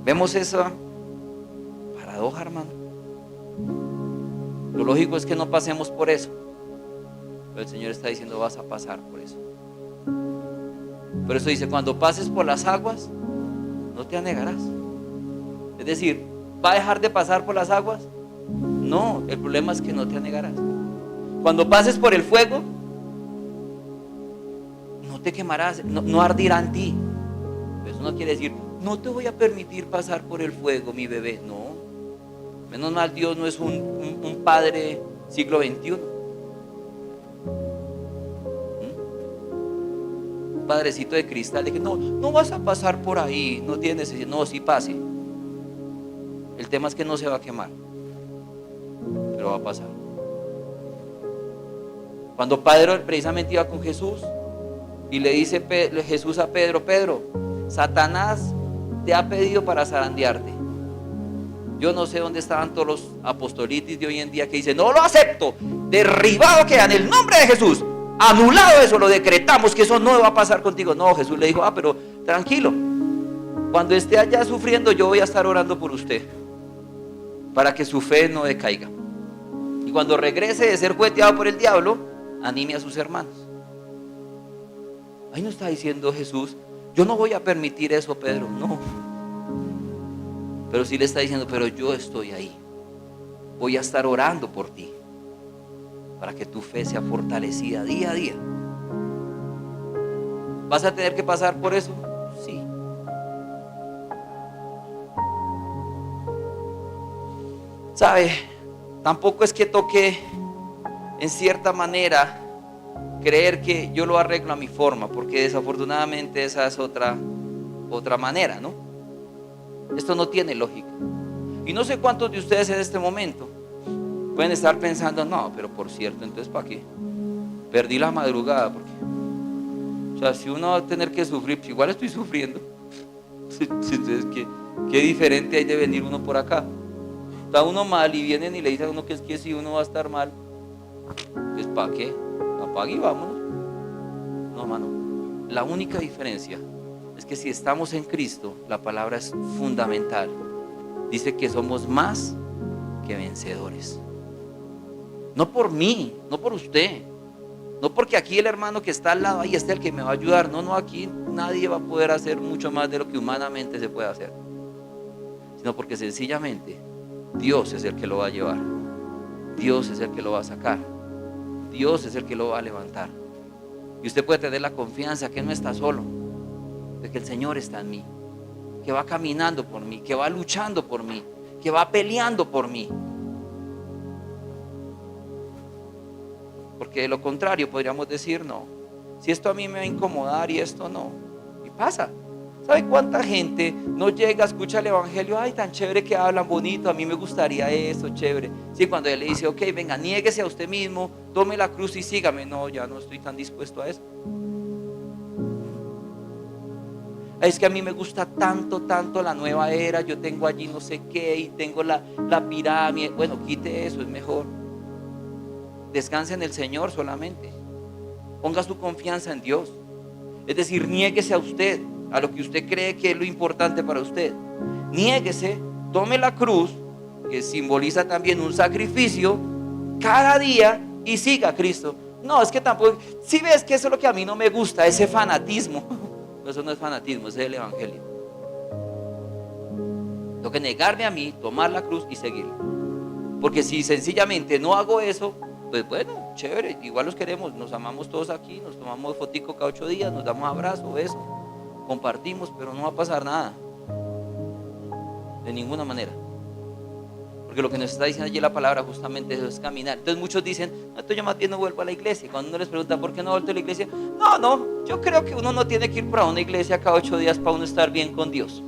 Vemos esa paradoja, hermano. Lo lógico es que no pasemos por eso, pero el Señor está diciendo, vas a pasar por eso. Por eso dice, cuando pases por las aguas, no te anegarás. Es decir, ¿va a dejar de pasar por las aguas? No, el problema es que no te anegarás. Cuando pases por el fuego, no te quemarás, no ardirá en ti. Eso no quiere decir, no te voy a permitir pasar por el fuego, mi bebé. No, menos mal Dios no es un padre siglo XXI. Un padrecito de cristal de que no vas a pasar por ahí, no tienes necesidad. No, sí pase. El tema es que no se va a quemar, pero va a pasar. Cuando Pedro precisamente iba con Jesús y le dice Jesús a Pedro, Pedro, Satanás te ha pedido para zarandearte. Yo no sé dónde estaban todos los apostolitis de hoy en día que dicen, no lo acepto, derribado queda en el nombre de Jesús, anulado eso, lo decretamos, que eso no va a pasar contigo. No, Jesús le dijo, pero tranquilo, cuando esté allá sufriendo yo voy a estar orando por usted para que su fe no decaiga, y cuando regrese de ser jugueteado por el diablo, anime a sus hermanos. Ahí no está diciendo Jesús, yo no voy a permitir eso, Pedro, no. Pero sí le está diciendo, pero yo estoy ahí, voy a estar orando por ti para que tu fe sea fortalecida día a día. ¿Vas a tener que pasar por eso? Sí. ¿Sabe? Tampoco es que toque en cierta manera creer que yo lo arreglo a mi forma, porque desafortunadamente esa es otra manera, ¿no? Esto no tiene lógica. Y no sé cuántos de ustedes en este momento pueden estar pensando, no, pero por cierto, entonces ¿para qué? Perdí la madrugada, porque, o sea, si uno va a tener que sufrir, pues igual estoy sufriendo. Entonces, Qué diferente hay de venir uno por acá. Está uno mal y vienen y le dicen a uno que es que si uno va a estar mal, pues ¿para qué? Apague y vámonos. No, hermano. La única diferencia es que si estamos en Cristo, la palabra es fundamental. Dice que somos más que vencedores. No por mí, no por usted, no porque aquí el hermano que está al lado, ahí está el que me va a ayudar. No, aquí nadie va a poder hacer mucho más de lo que humanamente se puede hacer, sino porque sencillamente Dios es el que lo va a llevar, Dios es el que lo va a sacar, Dios es el que lo va a levantar. Y usted puede tener la confianza que no está solo, de que el Señor está en mí, que va caminando por mí, que va luchando por mí, que va peleando por mí. Porque de lo contrario podríamos decir, no, si esto a mí me va a incomodar y esto no. Y pasa. ¿Sabe cuánta gente no llega, escucha el evangelio? Ay, tan chévere que hablan, bonito, a mí me gustaría eso, chévere. Sí, cuando él le dice, ok, venga, niéguese a usted mismo, tome la cruz y sígame. No, ya no estoy tan dispuesto a eso. Es que a mí me gusta tanto la nueva era, yo tengo allí no sé qué y tengo la pirámide. Bueno, quite eso, es mejor. Descanse en el Señor solamente. Ponga su confianza en Dios. Es decir, niéguese a usted, a lo que usted cree que es lo importante para usted. Niéguese, tome la cruz, que simboliza también un sacrificio, cada día y siga a Cristo. No, es que tampoco, si ves que eso es lo que a mí no me gusta, ese fanatismo. Eso no es fanatismo, ese es el evangelio. Tengo que negarme a mí, tomar la cruz y seguirlo. Porque si sencillamente no hago eso, pues bueno, chévere, igual los queremos, nos amamos todos aquí, nos tomamos fotico cada 8 días, nos damos abrazo, beso, compartimos, pero no va a pasar nada, de ninguna manera. Porque lo que nos está diciendo allí la palabra justamente eso es caminar. Entonces muchos dicen, no, entonces yo más bien no vuelvo a la iglesia. Cuando uno les pregunta por qué no vuelvo a la iglesia, no, yo creo que uno no tiene que ir para una iglesia cada 8 días para uno estar bien con Dios.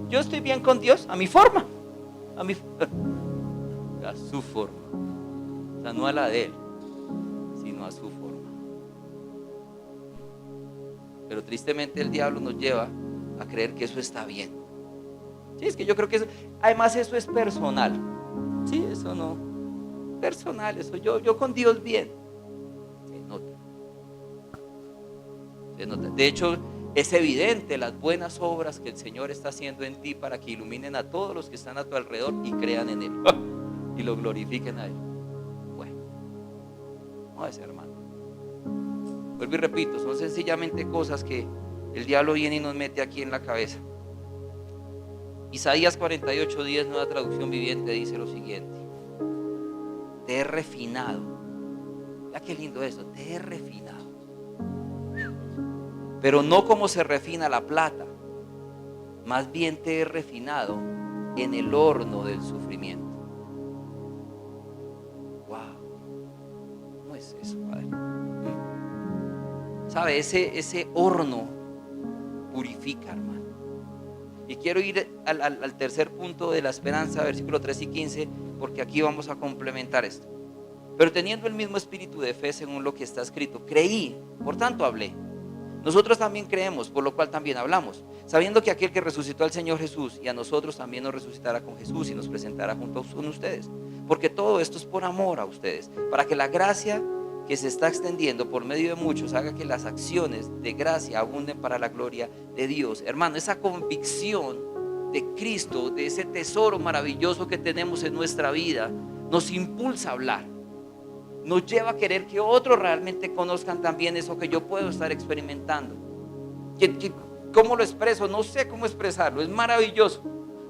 Yo estoy bien con Dios a mi forma, a su forma. O sea, no a la de Él, sino a su forma. Pero tristemente el diablo nos lleva a creer que eso está bien. Sí, es que yo creo que eso, además eso es personal. Sí, eso no, personal, eso yo con Dios bien. Se nota. De hecho, es evidente las buenas obras que el Señor está haciendo en ti para que iluminen a todos los que están a tu alrededor y crean en Él y lo glorifiquen a Él. No es, hermano. Vuelvo y repito, son sencillamente cosas que el diablo viene y nos mete aquí en la cabeza. Isaías 48:10, nueva traducción viviente, dice lo siguiente: te he refinado. Mira qué lindo eso, te he refinado. Pero no como se refina la plata, más bien te he refinado en el horno del sufrimiento. Es eso, Padre. ¿Sabe? Ese horno purifica, hermano. Y quiero ir al tercer punto de la esperanza, versículos 3 y 15, porque aquí vamos a complementar esto. Pero teniendo el mismo espíritu de fe, según lo que está escrito, creí, por tanto hablé. Nosotros también creemos, por lo cual también hablamos, sabiendo que aquel que resucitó al Señor Jesús y a nosotros también nos resucitará con Jesús y nos presentará junto con ustedes. Porque todo esto es por amor a ustedes, para que la gracia que se está extendiendo por medio de muchos haga que las acciones de gracia abunden para la gloria de Dios. Hermano, esa convicción de Cristo, de ese tesoro maravilloso que tenemos en nuestra vida, nos impulsa a hablar. Nos lleva a querer que otros realmente conozcan también eso que yo puedo estar experimentando. ¿Cómo lo expreso? No sé cómo expresarlo, es maravilloso.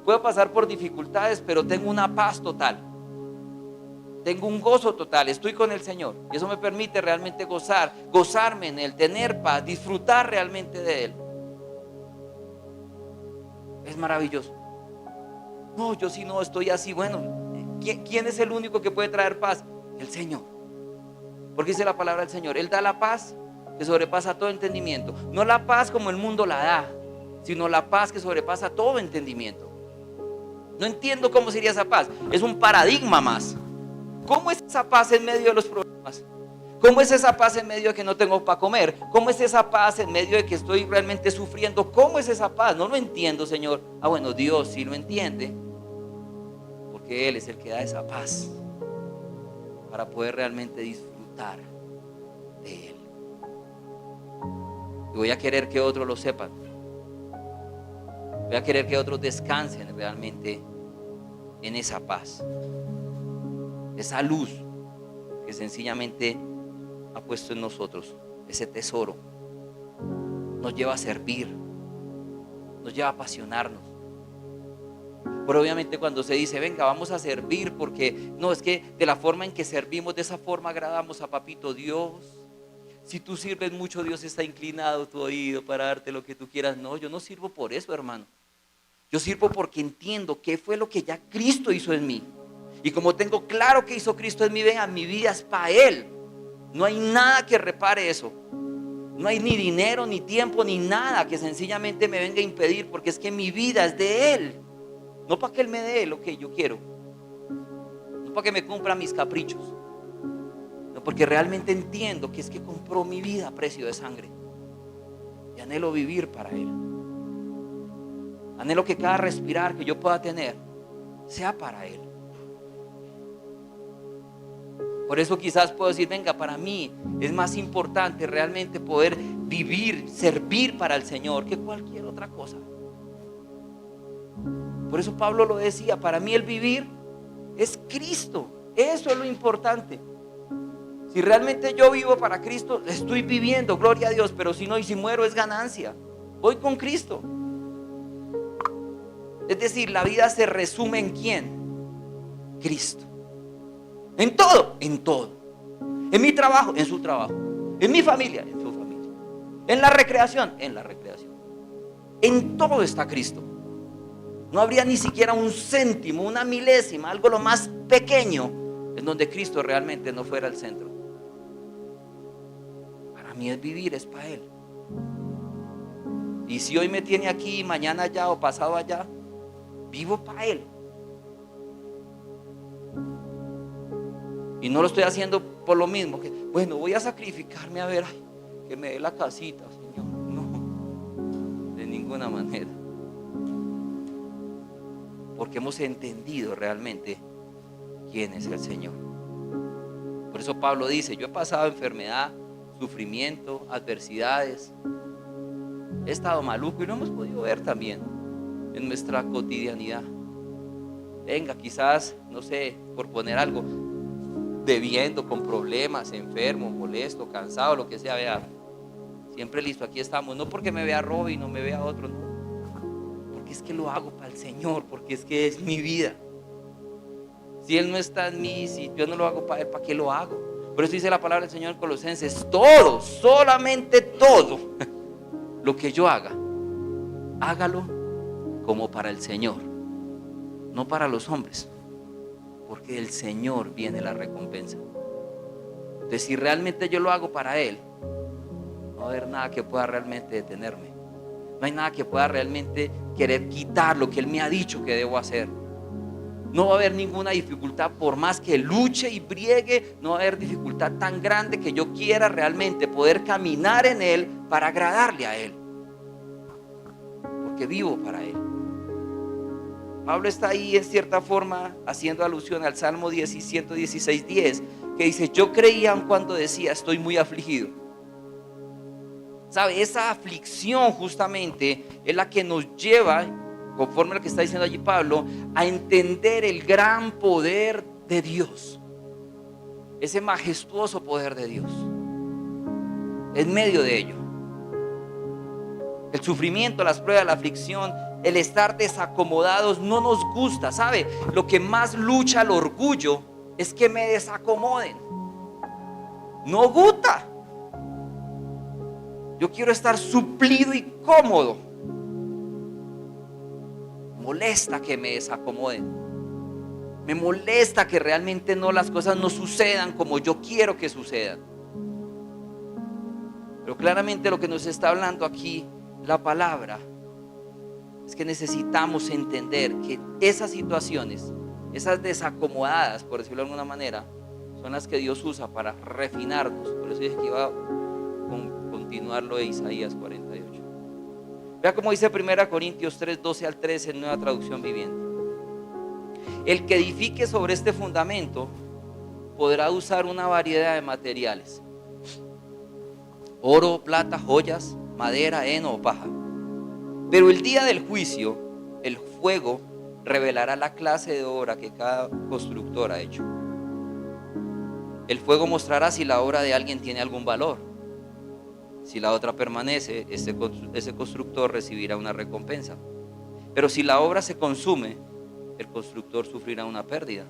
Puedo pasar por dificultades, pero tengo una paz total. Tengo un gozo total, estoy con el Señor. Y eso me permite realmente gozarme en Él, tener paz, disfrutar realmente de Él. Es maravilloso. No, yo si no estoy así, bueno, ¿quién es el único que puede traer paz? El Señor. Porque dice la palabra del Señor, Él da la paz que sobrepasa todo entendimiento. No la paz como el mundo la da, sino la paz que sobrepasa todo entendimiento. No entiendo cómo sería esa paz. Es un paradigma más. ¿Cómo es esa paz en medio de los problemas? ¿Cómo es esa paz en medio de que no tengo para comer? ¿Cómo es esa paz en medio de que estoy realmente sufriendo? ¿Cómo es esa paz? No lo entiendo, Señor. Ah, bueno, Dios sí lo entiende, porque Él es el que da esa paz para poder realmente disfrutar de Él. Y voy a querer que otros lo sepan. Voy a querer que otros descansen realmente en esa paz, esa luz que sencillamente ha puesto en nosotros. Ese tesoro nos lleva a servir, nos lleva a apasionarnos. Pero obviamente cuando se dice, venga, vamos a servir, porque no, es que de la forma en que servimos, de esa forma agradamos a Papito Dios. Si tú sirves mucho, Dios está inclinado tu oído para darte lo que tú quieras. No, yo no sirvo por eso, hermano. Yo sirvo porque entiendo qué fue lo que ya Cristo hizo en mí. Y como tengo claro que hizo Cristo en mi vida, mi vida es para Él. No hay nada que repare eso. No hay ni dinero, ni tiempo, ni nada que sencillamente me venga a impedir, porque es que mi vida es de Él. No para que Él me dé lo que yo quiero, no para que me cumpla mis caprichos, no, porque realmente entiendo que es que compró mi vida a precio de sangre. Y anhelo vivir para Él. Anhelo que cada respirar que yo pueda tener sea para Él. Por eso quizás puedo decir, venga, para mí es más importante realmente poder vivir, servir para el Señor que cualquier otra cosa. Por eso Pablo lo decía, para mí el vivir es Cristo. Eso es lo importante. Si realmente yo vivo para Cristo, estoy viviendo, gloria a Dios. Pero si no, y si muero es ganancia. Voy con Cristo. Es decir, la vida se resume en ¿quién? Cristo. En todo, en todo. En mi trabajo, en su trabajo. En mi familia, en su familia. En la recreación, en la recreación. En todo está Cristo. No habría ni siquiera un céntimo, una milésima, algo lo más pequeño en donde Cristo realmente no fuera el centro. Para mí es vivir, es para Él. Y si hoy me tiene aquí, mañana allá o pasado allá, vivo para Él. Y no lo estoy haciendo por lo mismo, que bueno, voy a sacrificarme a ver, ay, que me dé la casita, Señor. No, de ninguna manera. Porque hemos entendido realmente quién es el Señor. Por eso Pablo dice, yo he pasado enfermedad, sufrimiento, adversidades. He estado maluco y lo hemos podido ver también en nuestra cotidianidad. Venga, quizás, no sé, por poner algo, debiendo, con problemas, enfermo, molesto, cansado, lo que sea, vea, siempre listo, aquí estamos. No porque me vea Robin, no me vea otro, no. Porque es que lo hago para el Señor, porque es que es mi vida. Si Él no está en mí, si yo no lo hago para Él, ¿para qué lo hago? Por eso dice la palabra del Señor en Colosenses, todo, solamente todo lo que yo haga, hágalo como para el Señor, no para los hombres, porque del Señor viene la recompensa. Entonces, si realmente yo lo hago para Él, no va a haber nada que pueda realmente detenerme. No hay nada que pueda realmente querer quitar lo que Él me ha dicho que debo hacer. No va a haber ninguna dificultad, por más que luche y briegue, no va a haber dificultad tan grande que yo quiera realmente poder caminar en Él para agradarle a Él, porque vivo para Él. Pablo está ahí en cierta forma haciendo alusión al Salmo 116:10, que dice, yo creía aun cuando decía, estoy muy afligido. ¿Sabe? Esa aflicción justamente es la que nos lleva, conforme a lo que está diciendo allí Pablo, a entender el gran poder de Dios, ese majestuoso poder de Dios en medio de ello. El sufrimiento, las pruebas, la aflicción, el estar desacomodados no nos gusta. ¿Sabe? Lo que más lucha el orgullo es que me desacomoden. No gusta. Yo quiero estar suplido y cómodo. Molesta que me desacomoden. Me molesta que realmente no, las cosas no sucedan como yo quiero que sucedan. Pero claramente lo que nos está hablando aquí la palabra es que necesitamos entender que esas situaciones, esas desacomodadas, por decirlo de alguna manera, son las que Dios usa para refinarnos. Por eso dije que iba a continuar lo de Isaías 48. Vea cómo dice 1 Corintios 3, 12 al 13 en Nueva Traducción Viviente. El que edifique sobre este fundamento podrá usar una variedad de materiales: oro, plata, joyas, madera, heno o paja. Pero el día del juicio, el fuego revelará la clase de obra que cada constructor ha hecho. El fuego mostrará si la obra de alguien tiene algún valor. Si la otra permanece, ese constructor recibirá una recompensa. Pero si la obra se consume, el constructor sufrirá una pérdida.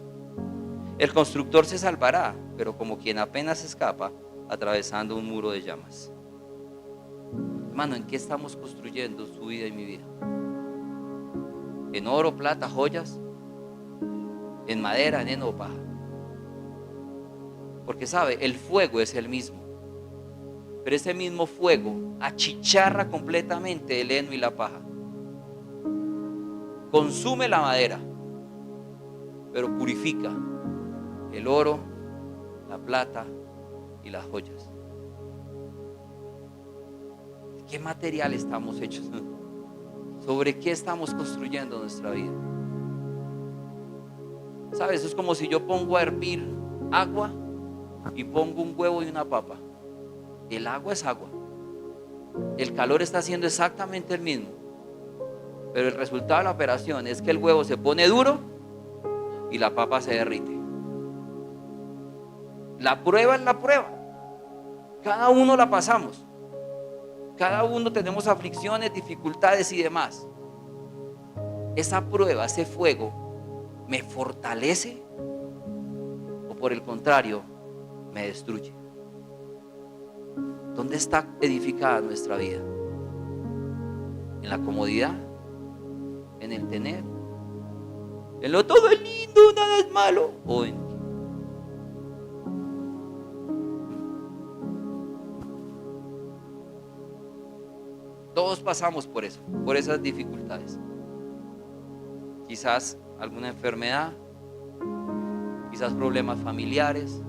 El constructor se salvará, pero como quien apenas escapa, atravesando un muro de llamas. Hermano, ¿en qué estamos construyendo su vida y mi vida? ¿En oro, plata, joyas? ¿En madera, en heno o paja? Porque sabe, el fuego es el mismo, pero ese mismo fuego achicharra completamente el heno y la paja. Consume la madera, pero purifica el oro, la plata y las joyas. ¿De qué material estamos hechos? ¿Sobre qué estamos construyendo nuestra vida? ¿Sabes? Es como si yo pongo a hervir agua y pongo un huevo y una papa. El agua es agua. El calor está siendo exactamente el mismo. Pero el resultado de la operación es que el huevo se pone duro y la papa se derrite. La prueba es la prueba. Cada uno la pasamos. Cada uno tenemos aflicciones, dificultades y demás. Esa prueba, ese fuego, ¿me fortalece o por el contrario me destruye? ¿Dónde está edificada nuestra vida? ¿En la comodidad? ¿En el tener? ¿En lo todo es lindo, nada es malo? ¿O en todos pasamos por eso, por esas dificultades? Quizás alguna enfermedad, quizás problemas familiares,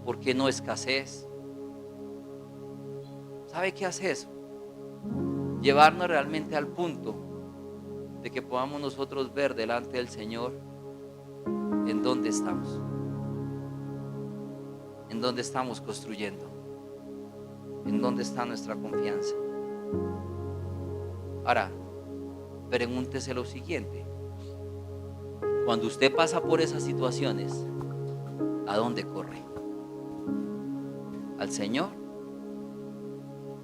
¿por qué no escasez? ¿Sabe qué hace eso? Llevarnos realmente al punto de que podamos nosotros ver delante del Señor en dónde estamos, en dónde estamos construyendo, en dónde está nuestra confianza. Ahora, pregúntese lo siguiente: cuando usted pasa por esas situaciones, ¿a dónde corre? ¿Al Señor?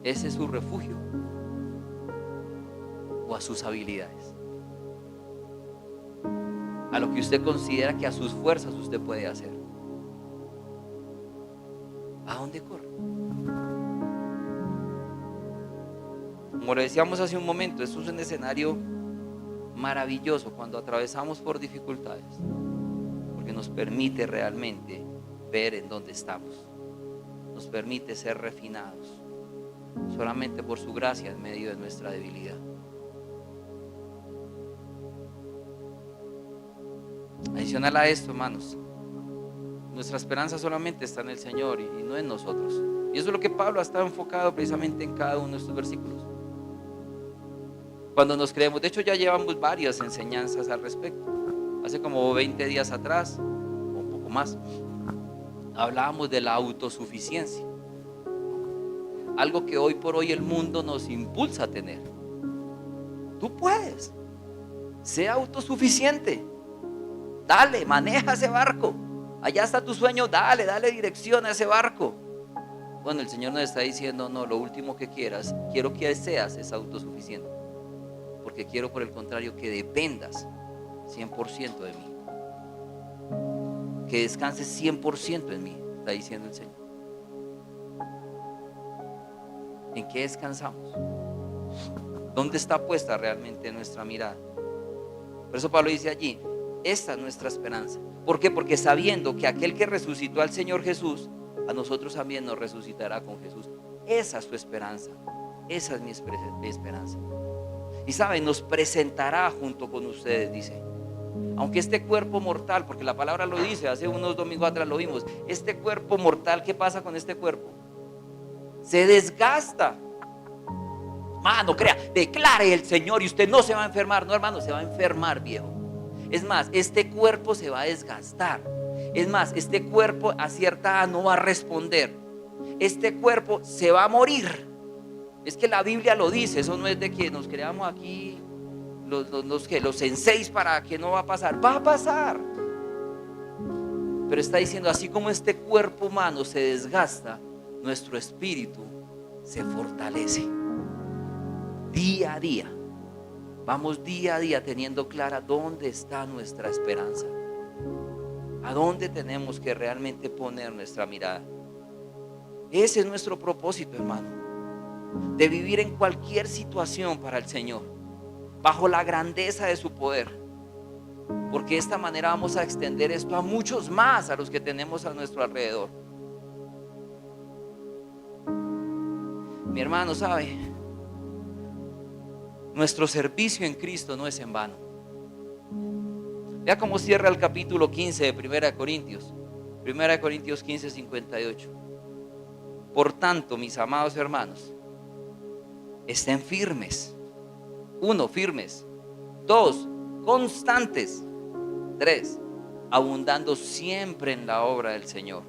¿Ese es su refugio? ¿O a sus habilidades? A lo que usted considera que a sus fuerzas usted puede hacer. ¿A dónde corre? Como lo decíamos hace un momento, esto es un escenario maravilloso cuando atravesamos por dificultades, porque nos permite realmente ver en dónde estamos, nos permite ser refinados solamente por su gracia en medio de nuestra debilidad. Adicional a esto, hermanos, nuestra esperanza solamente está en el Señor y no en nosotros. Y eso es lo que Pablo ha estado enfocado precisamente en cada uno de estos versículos. Cuando nos creemos, de hecho ya llevamos varias enseñanzas al respecto. Hace como 20 días atrás, o un poco más, hablábamos de la autosuficiencia. Algo que hoy por hoy el mundo nos impulsa a tener. Tú puedes, sea autosuficiente. Dale, maneja ese barco. Allá está tu sueño, dale dirección a ese barco. Bueno, el Señor nos está diciendo, no, lo último que quieras, quiero que seas es autosuficiente. Porque quiero, por el contrario, que dependas 100% de mí. Que descanses 100% en mí, está diciendo el Señor. ¿En qué descansamos? ¿Dónde está puesta realmente nuestra mirada? Por eso Pablo dice allí, esta es nuestra esperanza. ¿Por qué? Porque sabiendo que aquel que resucitó al Señor Jesús, a nosotros también nos resucitará con Jesús. Esa es su esperanza. Esa es mi esperanza. Y saben, nos presentará junto con ustedes, dice. Aunque este cuerpo mortal, porque la palabra lo dice, hace unos domingos atrás lo vimos, este cuerpo mortal, ¿qué pasa con este cuerpo? Se desgasta. Hermano, crea, declare el Señor y usted no se va a enfermar. No, hermano, se va a enfermar, viejo. Es más, este cuerpo se va a desgastar. Es más, este cuerpo a cierta edad no va a responder. Este cuerpo se va a morir. Es que la Biblia lo dice. Eso no es de que nos creamos aquí los senseis para que no va a pasar. Va a pasar. Pero está diciendo, así como este cuerpo humano se desgasta, nuestro espíritu se fortalece. Día a día. Vamos día a día teniendo clara dónde está nuestra esperanza. A dónde tenemos que realmente poner nuestra mirada. Ese es nuestro propósito, hermano. De vivir en cualquier situación para el Señor, bajo la grandeza de su poder. Porque de esta manera vamos a extender esto a muchos más, a los que tenemos a nuestro alrededor. Mi hermano, ¿sabe? Nuestro servicio en Cristo no es en vano. Vea cómo cierra el capítulo 15 de 1 Corintios. 1 Corintios 15, 58. Por tanto, mis amados hermanos, estén firmes. 1, firmes. 2, constantes. 3, abundando siempre en la obra del Señor,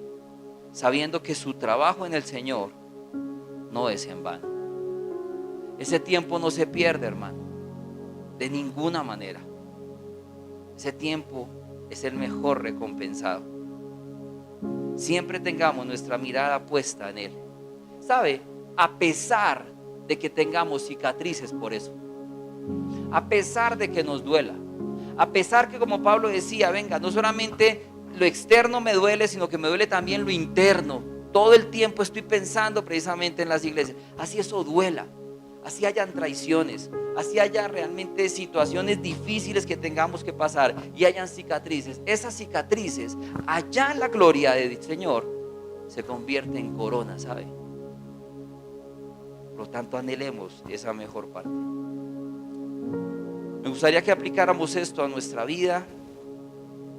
sabiendo que su trabajo en el Señor no es en vano. Ese tiempo no se pierde, hermano, de ninguna manera. Ese tiempo es el mejor recompensado. Siempre tengamos nuestra mirada puesta en Él. ¿Sabe? A pesar de que tengamos cicatrices por eso, a pesar de que nos duela, a pesar que, como Pablo decía, venga, no solamente lo externo me duele, sino que me duele también lo interno. Todo el tiempo estoy pensando precisamente en las iglesias. Así eso duela, así hayan traiciones, así haya realmente situaciones difíciles que tengamos que pasar y hayan cicatrices. Esas cicatrices, allá en la gloria del Señor, se convierten en corona, ¿sabe? Por lo tanto, anhelemos esa mejor parte. Me gustaría que aplicáramos esto a nuestra vida,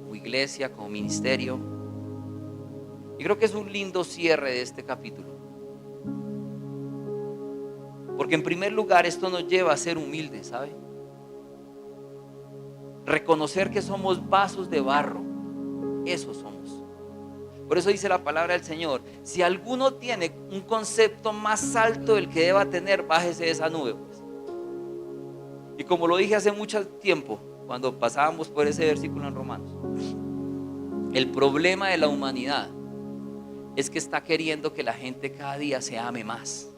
como iglesia, como ministerio. Y creo que es un lindo cierre de este capítulo. Porque en primer lugar esto nos lleva a ser humildes, ¿sabe? Reconocer que somos vasos de barro. Eso somos. Por eso dice la palabra del Señor: si alguno tiene un concepto más alto del que deba tener, bájese de esa nube, pues. Y como lo dije hace mucho tiempo, cuando pasábamos por ese versículo en Romanos, el problema de la humanidad es que está queriendo que la gente cada día se ame más.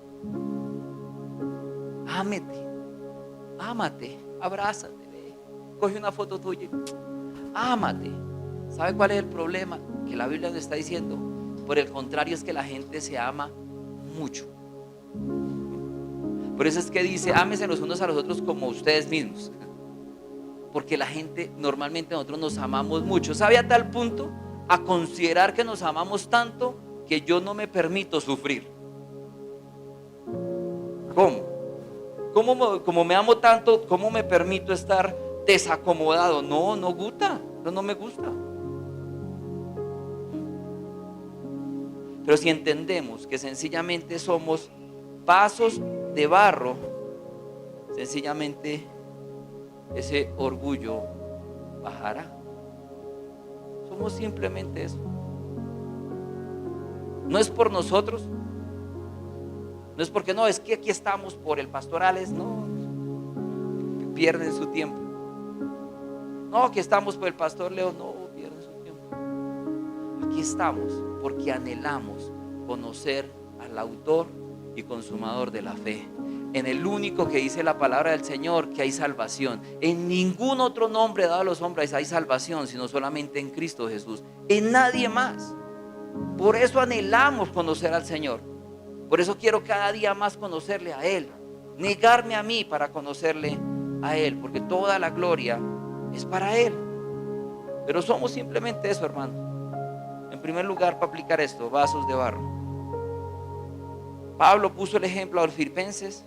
Ámete, ámate, abrázate, coge una foto tuya y ámate. ¿Sabe cuál es el problema? Que la Biblia nos está diciendo, por el contrario, es que la gente se ama mucho. Por eso es que dice, ámense los unos a los otros como ustedes mismos. Porque la gente, normalmente nosotros nos amamos mucho. ¿Sabe? A tal punto, a considerar que nos amamos tanto, que yo no me permito sufrir. ¿Cómo? Como me amo tanto, ¿cómo me permito estar desacomodado? No gusta, no me gusta. Pero si entendemos que sencillamente somos vasos de barro, sencillamente ese orgullo bajará. Somos simplemente eso. No es por nosotros, no es porque no, es que aquí estamos por el pastorales, no, pierden su tiempo. No, que estamos por el pastor Leo, no, pierden su tiempo. Aquí estamos porque anhelamos conocer al autor y consumador de la fe, en el único que dice la palabra del Señor que hay salvación. En ningún otro nombre dado a los hombres hay salvación, sino solamente en Cristo Jesús, en nadie más. Por eso anhelamos conocer al Señor. Por eso quiero cada día más conocerle a Él, negarme a mí para conocerle a Él, porque toda la gloria es para Él. Pero somos simplemente eso, hermano. En primer lugar, para aplicar esto, vasos de barro. Pablo puso el ejemplo a los filipenses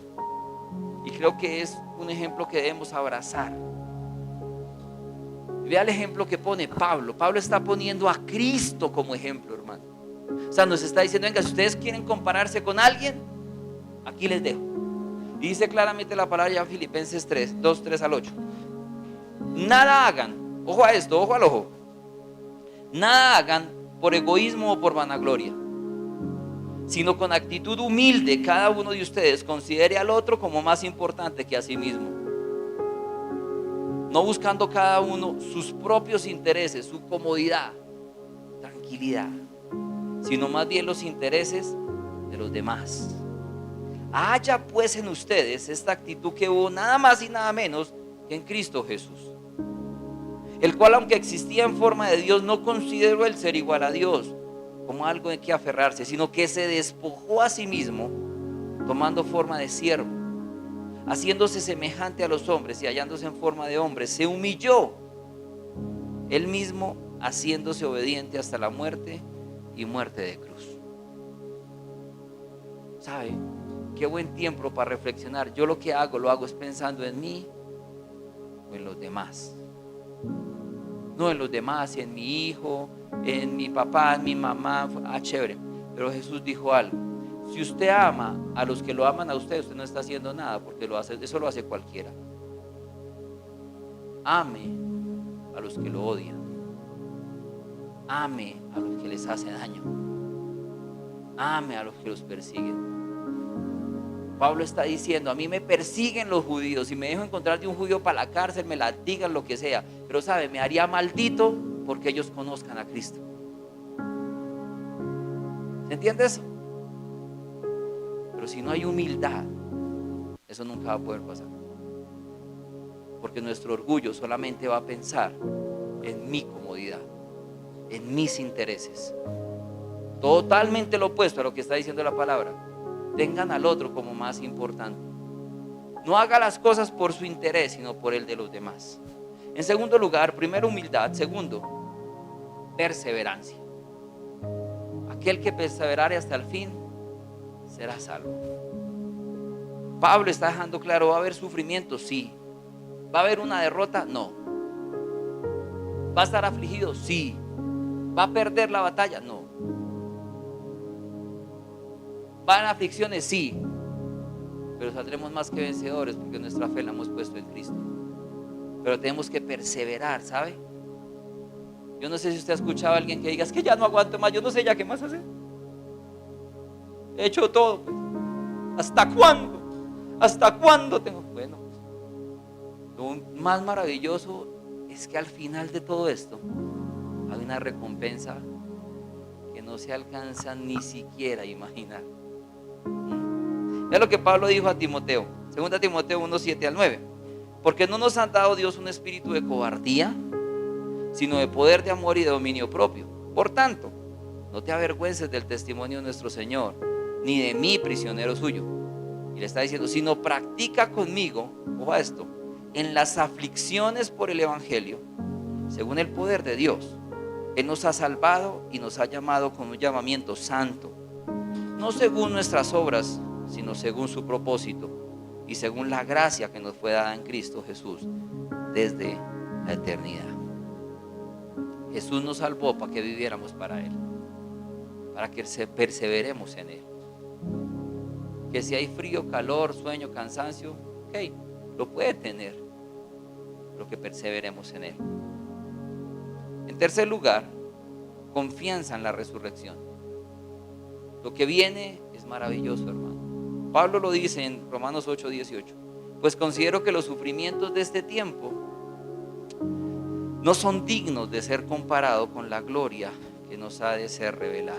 y creo que es un ejemplo que debemos abrazar. Vea el ejemplo que pone Pablo. Pablo está poniendo a Cristo como ejemplo, hermano. O sea, nos está diciendo, venga, si ustedes quieren compararse con alguien, aquí les dejo. Y dice claramente la palabra ya en Filipenses 3, 2, 3 al 8. Nada hagan, ojo a esto, ojo al ojo. Nada hagan por egoísmo o por vanagloria, sino con actitud humilde cada uno de ustedes considere al otro como más importante que a sí mismo. No buscando cada uno sus propios intereses, su comodidad, tranquilidad, sino más bien los intereses de los demás. Haya pues en ustedes esta actitud que hubo nada más y nada menos que en Cristo Jesús, el cual, aunque existía en forma de Dios, no consideró el ser igual a Dios como algo en que aferrarse, sino que se despojó a sí mismo, tomando forma de siervo, haciéndose semejante a los hombres y hallándose en forma de hombre, se humilló él mismo, haciéndose obediente hasta la muerte y muerte de cruz. ¿Sabe? Qué buen tiempo para reflexionar. Yo lo que hago, lo hago es pensando en mí o en los demás. No en los demás, en mi hijo, en mi papá, en mi mamá. Chévere. Pero Jesús dijo algo. Si usted ama a los que lo aman a usted, usted no está haciendo nada, porque eso lo hace cualquiera. Ame a los que lo odian. Ame a los que les hacen daño. Ame a los que los persiguen. Pablo está diciendo, a mí me persiguen los judíos, si me dejo encontrar de un judío para la cárcel, me la digan, lo que sea, pero sabe, me haría maldito porque ellos conozcan a Cristo. ¿Se entiende eso? Pero si no hay humildad, eso nunca va a poder pasar, porque nuestro orgullo solamente va a pensar en mi comodidad, en mis intereses, totalmente lo opuesto a lo que está diciendo la palabra. Tengan al otro como más importante. No haga las cosas por su interés, sino por el de los demás. En segundo lugar, primero humildad. Segundo, perseverancia. Aquel que perseverare hasta el fin será salvo. Pablo está dejando claro, ¿va a haber sufrimiento? Sí. ¿Va a haber una derrota? No. ¿Va a estar afligido? Sí. ¿Va a perder la batalla? No. ¿Van aflicciones? Sí, pero saldremos más que vencedores porque nuestra fe la hemos puesto en Cristo. Pero tenemos que perseverar, ¿sabe? Yo no sé si usted ha escuchado a alguien que diga, es que ya no aguanto más, yo no sé ya qué más hacer. He hecho todo, pues. ¿Hasta cuándo? ¿Hasta cuándo tengo? Bueno, lo más maravilloso es que al final de todo esto hay una recompensa que no se alcanza ni siquiera a imaginar. Es lo que Pablo dijo a Timoteo, 2 Timoteo 1, 7 al 9. Porque no nos ha dado Dios un espíritu de cobardía, sino de poder, de amor y de dominio propio. Por tanto, no te avergüences del testimonio de nuestro Señor, ni de mí, prisionero suyo. Y le está diciendo, sino practica conmigo, ojo a esto, en las aflicciones por el evangelio, según el poder de Dios. Él nos ha salvado y nos ha llamado con un llamamiento santo, no según nuestras obras, sino según su propósito y según la gracia que nos fue dada en Cristo Jesús desde la eternidad. Jesús nos salvó para que viviéramos para Él, para que perseveremos en Él. Que si hay frío, calor, sueño, cansancio, ok, lo puede tener, pero que perseveremos en Él. En tercer lugar, confianza en la resurrección. Lo que viene es maravilloso, hermano. Pablo lo dice en Romanos 8, 18. Pues considero que los sufrimientos de este tiempo no son dignos de ser comparados con la gloria que nos ha de ser revelada.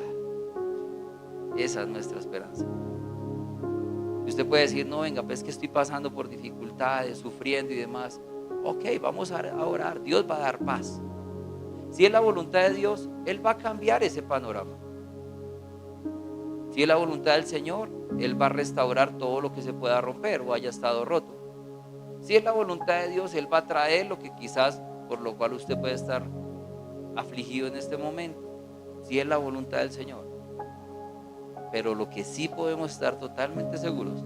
Esa es nuestra esperanza. Y usted puede decir, no, venga, pues que estoy pasando por dificultades, sufriendo y demás. Ok, vamos a orar, Dios va a dar paz. Si es la voluntad de Dios, Él va a cambiar ese panorama. Si es la voluntad del Señor, Él va a restaurar todo lo que se pueda romper o haya estado roto. Si es la voluntad de Dios, Él va a traer lo que quizás por lo cual usted puede estar afligido en este momento. Si es la voluntad del Señor. Pero lo que sí podemos estar totalmente seguros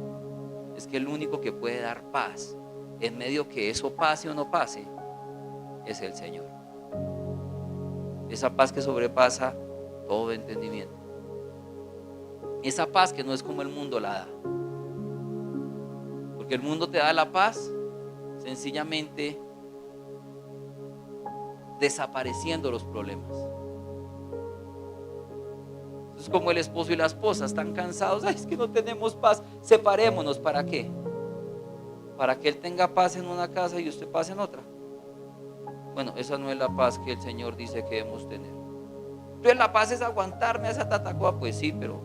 es que el único que puede dar paz en medio que eso pase o no pase es el Señor. Esa paz que sobrepasa todo entendimiento. Esa paz que no es como el mundo la da. Porque el mundo te da la paz sencillamente desapareciendo los problemas. Es como el esposo y la esposa, están cansados. Ay, es que no tenemos paz. Separémonos. ¿Para qué? Para que él tenga paz en una casa y usted paz en otra. Bueno, esa no es la paz que el Señor dice que debemos tener. Entonces la paz es aguantarme a esa tatacoa. Pues sí, pero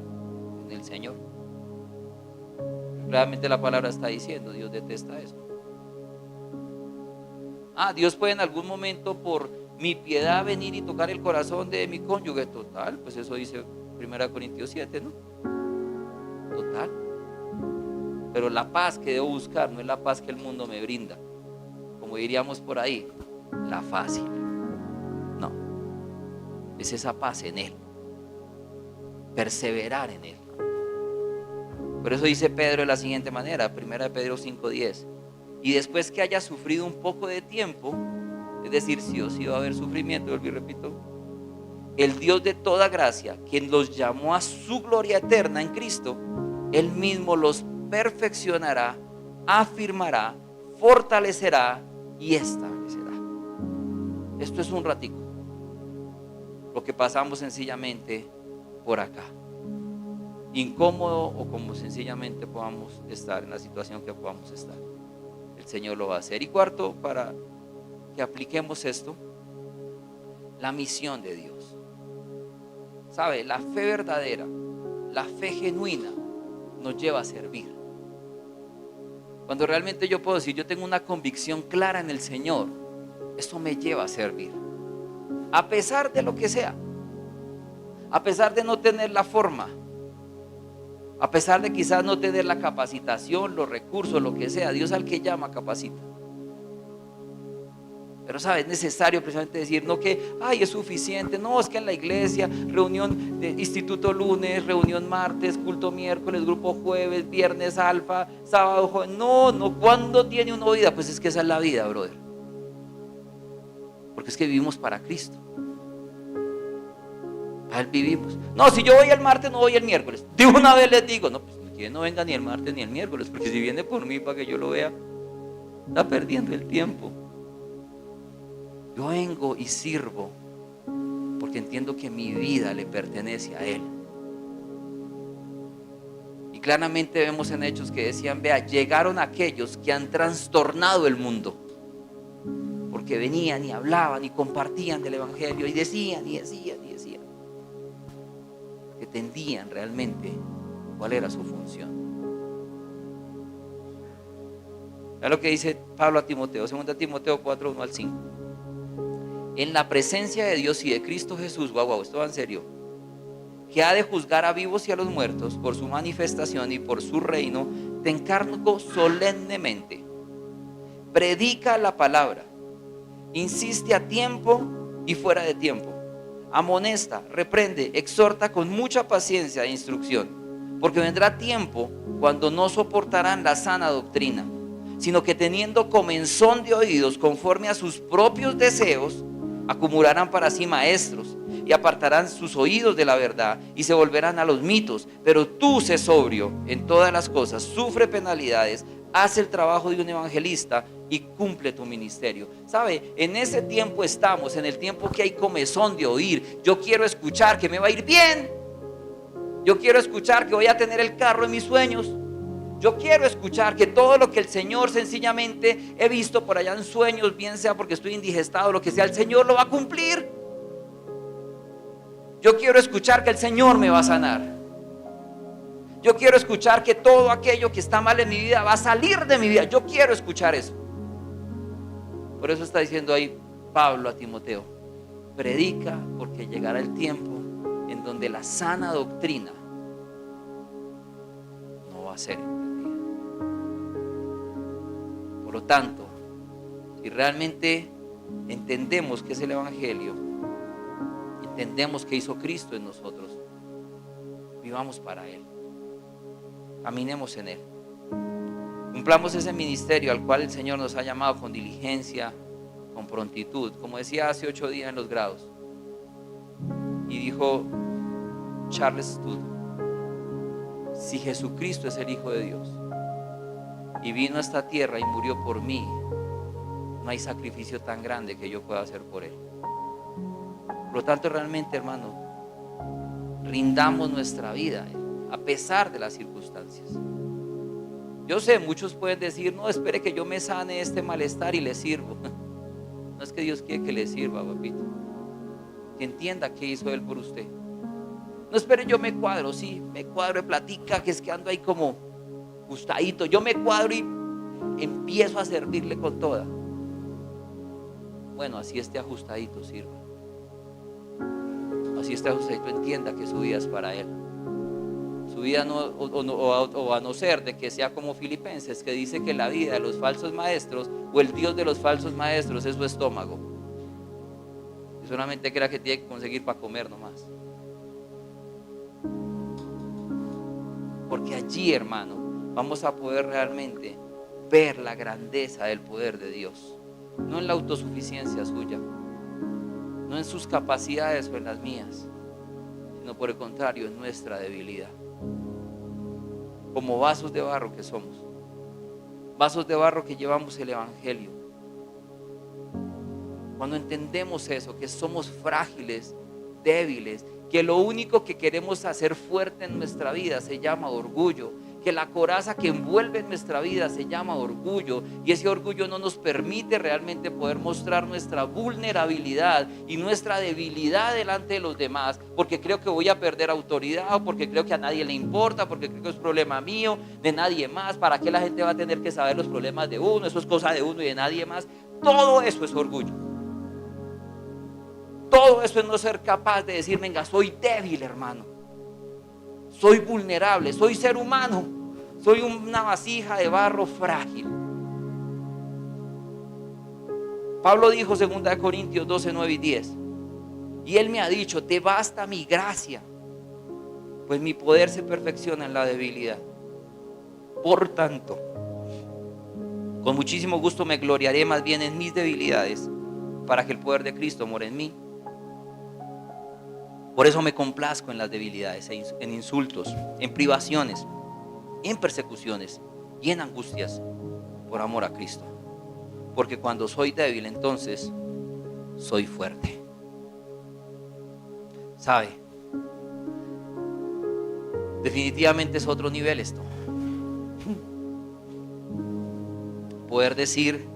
en el Señor. Realmente la palabra está diciendo, Dios detesta eso. Dios puede en algún momento por mi piedad venir y tocar el corazón de mi cónyuge. Total, pues eso dice 1 Corintios 7, ¿no? Total. Pero la paz que debo buscar no es la paz que el mundo me brinda, como diríamos por ahí, la fácil. No, es esa paz en Él, perseverar en Él. Por eso dice Pedro de la siguiente manera, 1 Pedro 5:10: y después que haya sufrido un poco de tiempo, es decir, sí o sí va a haber sufrimiento, y repito, el Dios de toda gracia, quien los llamó a su gloria eterna en Cristo, Él mismo los perfeccionará, afirmará, fortalecerá y establecerá. Esto es un ratico, lo que pasamos sencillamente por acá, incómodo o como sencillamente podamos estar en la situación que podamos estar. El Señor lo va a hacer. Y cuarto, para que apliquemos esto, la misión de Dios. ¿Sabe? La fe verdadera, la fe genuina nos lleva a servir. Cuando realmente yo puedo decir, yo tengo una convicción clara en el Señor, eso me lleva a servir. A pesar de lo que sea, a pesar de no tener la forma, a pesar de quizás no tener la capacitación, los recursos, lo que sea, Dios al que llama capacita. Pero ¿sabes? Es necesario precisamente decir, no que, es suficiente, no, es que en la iglesia, reunión de instituto lunes, reunión martes, culto miércoles, grupo jueves, viernes alfa, sábado jueves. No, ¿cuándo tiene uno vida? Pues es que esa es la vida, brother. Porque es que vivimos para Cristo. Para Él vivimos. No, si yo voy el martes, no voy el miércoles. De una vez les digo, no, pues que no venga ni el martes ni el miércoles, porque si viene por mí para que yo lo vea, está perdiendo el tiempo. Yo vengo y sirvo porque entiendo que mi vida le pertenece a Él. Y claramente vemos en Hechos que decían, vea, llegaron aquellos que han trastornado el mundo, porque venían y hablaban y compartían del Evangelio y decían, que entendían realmente cuál era su función. Es lo que dice Pablo a Timoteo, 2 Timoteo 4, 1 al 5. En la presencia de Dios y de Cristo Jesús, esto va en serio, que ha de juzgar a vivos y a los muertos por su manifestación y por su reino, te encargo solemnemente. Predica la palabra, insiste a tiempo y fuera de tiempo, amonesta, reprende, exhorta con mucha paciencia e instrucción, porque vendrá tiempo cuando no soportarán la sana doctrina, sino que teniendo comezón de oídos conforme a sus propios deseos, acumularán para sí maestros y apartarán sus oídos de la verdad y se volverán a los mitos. Pero tú sé sobrio en todas las cosas, sufre penalidades, haz el trabajo de un evangelista y cumple tu ministerio. ¿Sabe? En ese tiempo estamos, en el tiempo que hay comezón de oír. Yo quiero escuchar que me va a ir bien. Yo quiero escuchar que voy a tener el carro de mis sueños. Yo quiero escuchar que todo lo que el Señor sencillamente he visto por allá en sueños, bien sea porque estoy indigestado, lo que sea, el Señor lo va a cumplir. Yo quiero escuchar que el Señor me va a sanar. Yo quiero escuchar que todo aquello que está mal en mi vida va a salir de mi vida. Yo quiero escuchar eso. Por eso está diciendo ahí Pablo a Timoteo, predica porque llegará el tiempo en donde la sana doctrina no va a ser entendida. Por lo tanto, si realmente entendemos qué es el Evangelio, entendemos qué hizo Cristo en nosotros, vivamos para Él, caminemos en Él, cumplamos ese ministerio al cual el Señor nos ha llamado con diligencia, con prontitud, como decía hace 8 días en los grados. Y dijo Charles Studd: si Jesucristo es el Hijo de Dios y vino a esta tierra y murió por mí, no hay sacrificio tan grande que yo pueda hacer por Él. Por lo tanto, realmente, hermano, rindamos nuestra vida a pesar de las circunstancias. Yo sé, muchos pueden decir: no, espere que yo me sane este malestar y le sirvo. No es que Dios quiere que le sirva, papito. Que entienda qué hizo Él por usted. No espere, yo me cuadro, sí, me cuadro de platica, que es que ando ahí como gustadito. Yo me cuadro y empiezo a servirle con toda. Bueno, así esté ajustadito, sirva. Así esté ajustadito, entienda que su vida es para Él. Su vida o a no ser de que sea como Filipenses, que dice que la vida de los falsos maestros o el Dios de los falsos maestros es su estómago. Y solamente crea que tiene que conseguir para comer nomás. Porque allí, hermano, vamos a poder realmente ver la grandeza del poder de Dios. No en la autosuficiencia suya, no en sus capacidades o en las mías, sino por el contrario, en nuestra debilidad. Como vasos de barro que somos, vasos de barro que llevamos el Evangelio. Cuando entendemos eso, que somos frágiles, débiles, que lo único que queremos hacer fuerte en nuestra vida se llama orgullo, que la coraza que envuelve en nuestra vida se llama orgullo, y ese orgullo no nos permite realmente poder mostrar nuestra vulnerabilidad y nuestra debilidad delante de los demás, porque creo que voy a perder autoridad, o porque creo que a nadie le importa, porque creo que es problema mío, de nadie más. ¿Para qué la gente va a tener que saber los problemas de uno? Eso es cosa de uno y de nadie más. Todo eso es orgullo. Todo eso es no ser capaz de decir: venga, soy débil, hermano, soy vulnerable, soy ser humano, soy una vasija de barro frágil. Pablo dijo, 2 Corintios 12, 9 y 10: y él me ha dicho: te basta mi gracia, pues mi poder se perfecciona en la debilidad. Por tanto, con muchísimo gusto me gloriaré más bien en mis debilidades, para que el poder de Cristo more en mí. Por eso me complazco en las debilidades, en insultos, en privaciones, en persecuciones y en angustias, por amor a Cristo. Porque cuando soy débil, entonces soy fuerte. ¿Sabe? Definitivamente es otro nivel esto. Poder decir: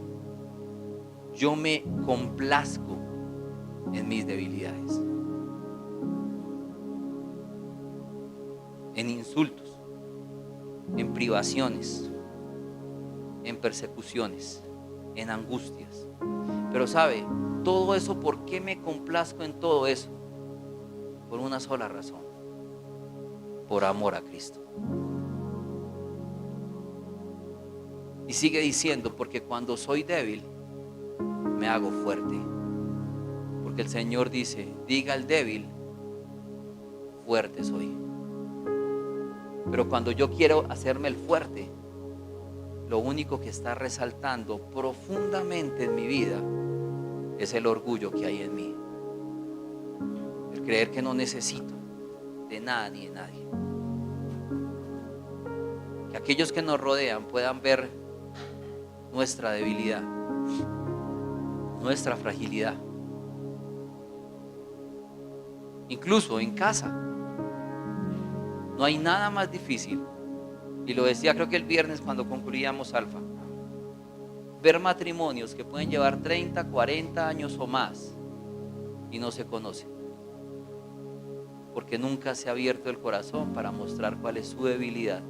yo me complazco en mis debilidades, en insultos, en privaciones, en persecuciones, en angustias. Pero ¿sabe? Todo eso, ¿por qué me complazco en todo eso? Por una sola razón: por amor a Cristo. Y sigue diciendo: porque cuando soy débil, me hago fuerte. Porque el Señor dice: diga al débil, fuerte soy. Pero cuando yo quiero hacerme el fuerte, lo único que está resaltando profundamente en mi vida es el orgullo que hay en mí. El creer que no necesito de nada ni de nadie. Que aquellos que nos rodean puedan ver nuestra debilidad, nuestra fragilidad. Incluso en casa. No hay nada más difícil, y lo decía creo que el viernes cuando concluíamos Alfa, ver matrimonios que pueden llevar 30, 40 años o más y no se conocen, porque nunca se ha abierto el corazón para mostrar cuál es su debilidad,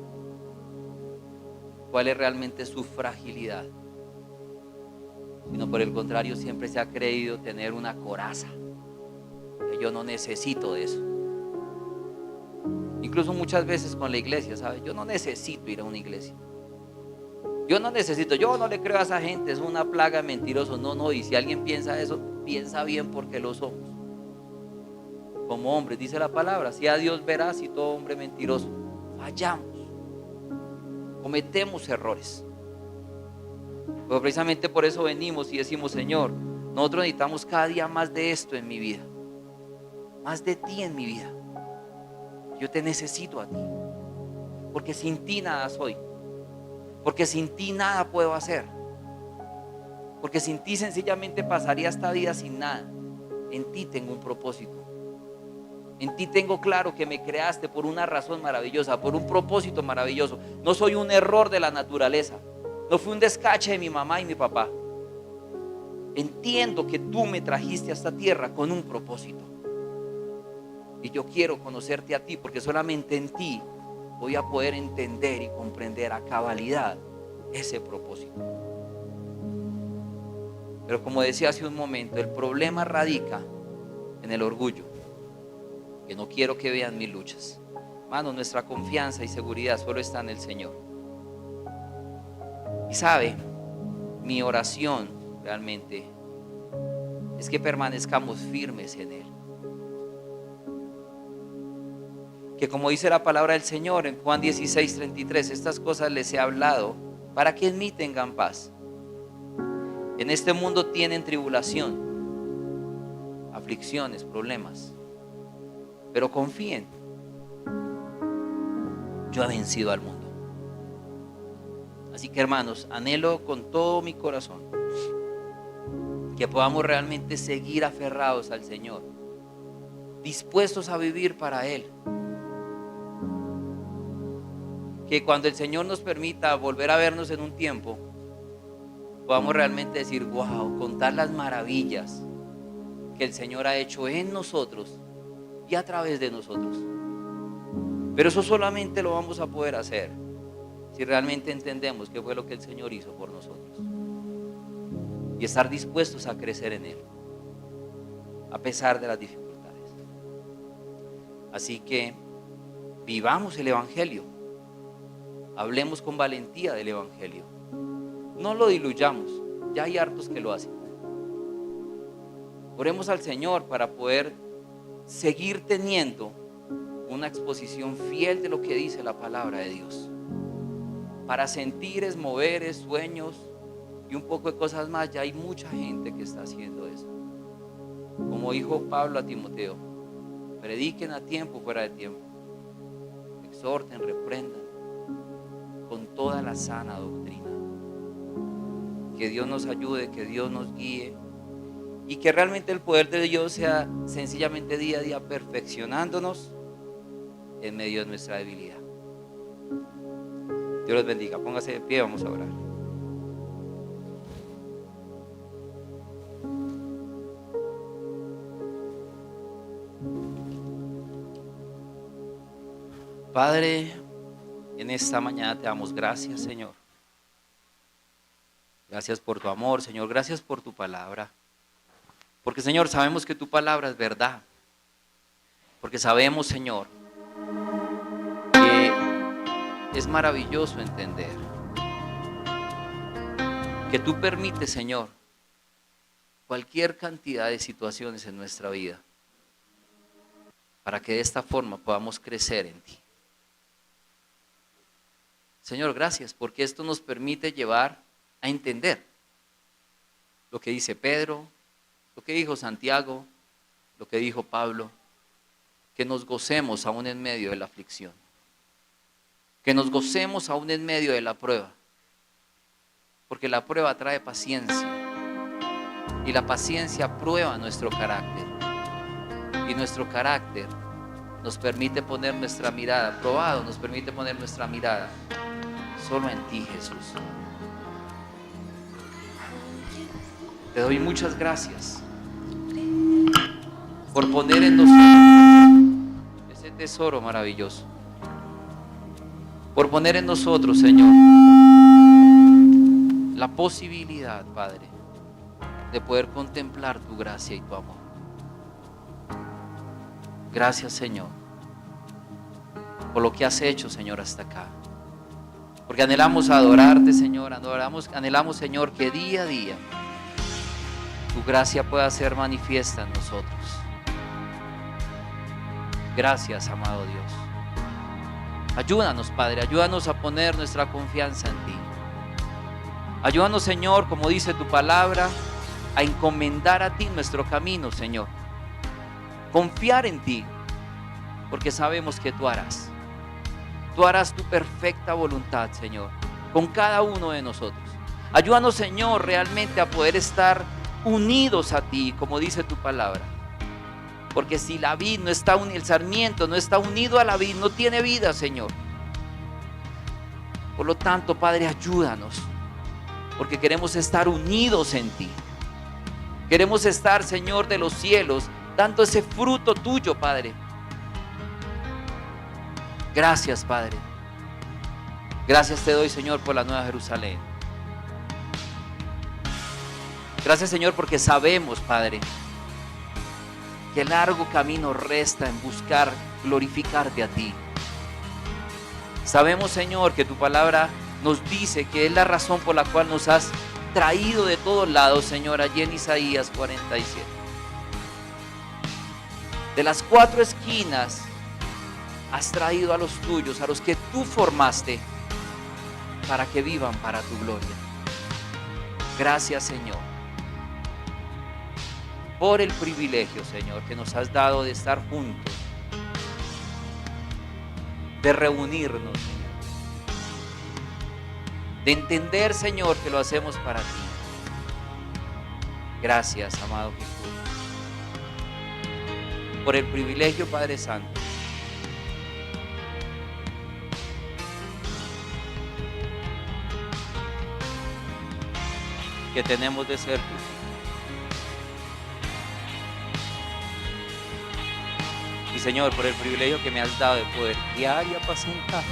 cuál es realmente su fragilidad, sino por el contrario siempre se ha creído tener una coraza, que yo no necesito de eso. Incluso muchas veces con la iglesia, ¿sabes? Yo no necesito ir a una iglesia. Yo no le creo a esa gente, es una plaga de mentirosos. No, y si alguien piensa eso, piensa bien, porque lo somos. Como hombres, dice la palabra: si a Dios veraz y todo hombre mentiroso. Fallamos, cometemos errores. Pero precisamente por eso venimos y decimos: Señor, Nosotros necesitamos cada día más de esto en mi vida, más de ti en mi vida. Yo te necesito a ti, porque sin ti nada soy, porque sin ti nada puedo hacer, porque sin ti sencillamente pasaría esta vida sin nada. En ti tengo un propósito. En ti tengo claro que me creaste por una razón maravillosa, por un propósito maravilloso. No soy un error de la naturaleza. No fui un descache de mi mamá y mi papá. Entiendo que tú me trajiste a esta tierra con un propósito. Y yo quiero conocerte a ti, porque solamente en ti voy a poder entender y comprender a cabalidad ese propósito. Pero como decía hace un momento, el problema radica en el orgullo, que no quiero que vean mis luchas. Hermano, nuestra confianza y seguridad solo está en el Señor. Y sabe, mi oración realmente es que permanezcamos firmes en Él. Que como dice la palabra del Señor en Juan 16:33, estas cosas les he hablado para que en mí tengan paz. En este mundo tienen tribulación, aflicciones, problemas, pero confíen, yo he vencido al mundo. Así que hermanos, anhelo con todo mi corazón que podamos realmente seguir aferrados al Señor, dispuestos a vivir para Él. Que cuando el Señor nos permita volver a vernos en un tiempo, podamos realmente decir, wow, contar las maravillas que el Señor ha hecho en nosotros y a través de nosotros. Pero eso solamente lo vamos a poder hacer si realmente entendemos qué fue lo que el Señor hizo por nosotros y estar dispuestos a crecer en Él a pesar de las dificultades. Así que vivamos el Evangelio, hablemos con valentía del Evangelio, no lo diluyamos, ya hay hartos que lo hacen. Oremos al Señor para poder seguir teniendo una exposición fiel de lo que dice la palabra de Dios, para sentires, moveres, sueños y un poco de cosas más. Ya hay mucha gente que está haciendo eso. Como dijo Pablo a Timoteo, prediquen a tiempo, fuera de tiempo, exhorten, reprendan con toda la sana doctrina. Que Dios nos ayude, que Dios nos guíe y que realmente el poder de Dios sea sencillamente día a día perfeccionándonos en medio de nuestra debilidad. Dios los bendiga. Póngase de pie, vamos a orar. Padre, en esta mañana te damos gracias, Señor. Gracias por tu amor, Señor. Gracias por tu palabra. Porque, Señor, sabemos que tu palabra es verdad. Porque sabemos, Señor, que es maravilloso entender que tú permites, Señor, cualquier cantidad de situaciones en nuestra vida para que de esta forma podamos crecer en ti. Señor, gracias, porque esto nos permite llevar a entender lo que dice Pedro, lo que dijo Santiago, lo que dijo Pablo, que nos gocemos aún en medio de la aflicción, que nos gocemos aún en medio de la prueba, porque la prueba trae paciencia y la paciencia prueba nuestro carácter y nuestro carácter nos permite poner nuestra mirada, probado nos permite poner nuestra mirada solo en ti, Jesús. Te doy muchas gracias por poner en nosotros ese tesoro maravilloso, por poner en nosotros, Señor, la posibilidad, Padre, de poder contemplar tu gracia y tu amor. Gracias, Señor, por lo que has hecho, Señor, hasta acá. Porque anhelamos adorarte, Señor, anhelamos, Señor, que día a día tu gracia pueda ser manifiesta en nosotros. Gracias, amado Dios. Ayúdanos, Padre, ayúdanos a poner nuestra confianza en ti. Ayúdanos, Señor, como dice tu palabra, a encomendar a ti nuestro camino, Señor. Confiar en ti, porque sabemos que tú harás. Tú harás tu perfecta voluntad, Señor, con cada uno de nosotros. Ayúdanos, Señor, realmente a poder estar unidos a ti, como dice tu palabra. Porque si la vid no está unida, el sarmiento no está unido a la vid, no tiene vida, Señor. Por lo tanto, Padre, ayúdanos, porque queremos estar unidos en ti. Queremos estar, Señor, de los cielos, dando ese fruto tuyo, Padre. Gracias, Padre. Gracias te doy, Señor, por la Nueva Jerusalén. Gracias, Señor, porque sabemos, Padre, que largo camino resta en buscar glorificarte a ti. Sabemos, Señor, que tu palabra nos dice que es la razón por la cual nos has traído de todos lados, Señor, allí en Isaías 47. De las 4 esquinas has traído a los tuyos, a los que tú formaste, para que vivan para tu gloria. Gracias, Señor, por el privilegio, Señor, que nos has dado de estar juntos, de reunirnos, Señor, de entender, Señor, que lo hacemos para ti. Gracias, amado Jesús, por el privilegio, Padre Santo, que tenemos de ser tus hijos. Y, Señor, por el privilegio que me has dado de poder guiar y apacentar.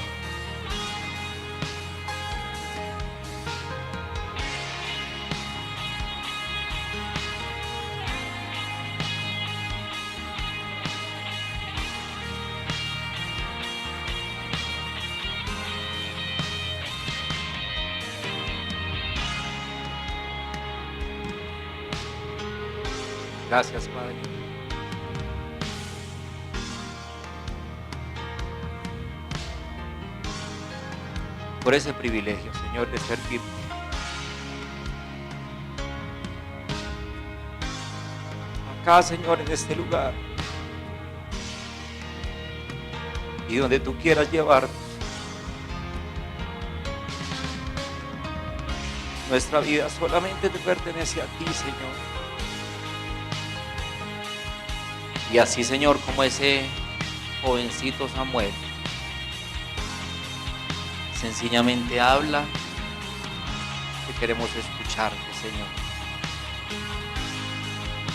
Gracias, Padre. Por ese privilegio, Señor, de servirte. Acá, Señor, en este lugar. Y donde tú quieras llevarnos. Nuestra vida solamente te pertenece a ti, Señor. Y así, Señor, como ese jovencito Samuel, sencillamente habla, que queremos escucharte, Señor.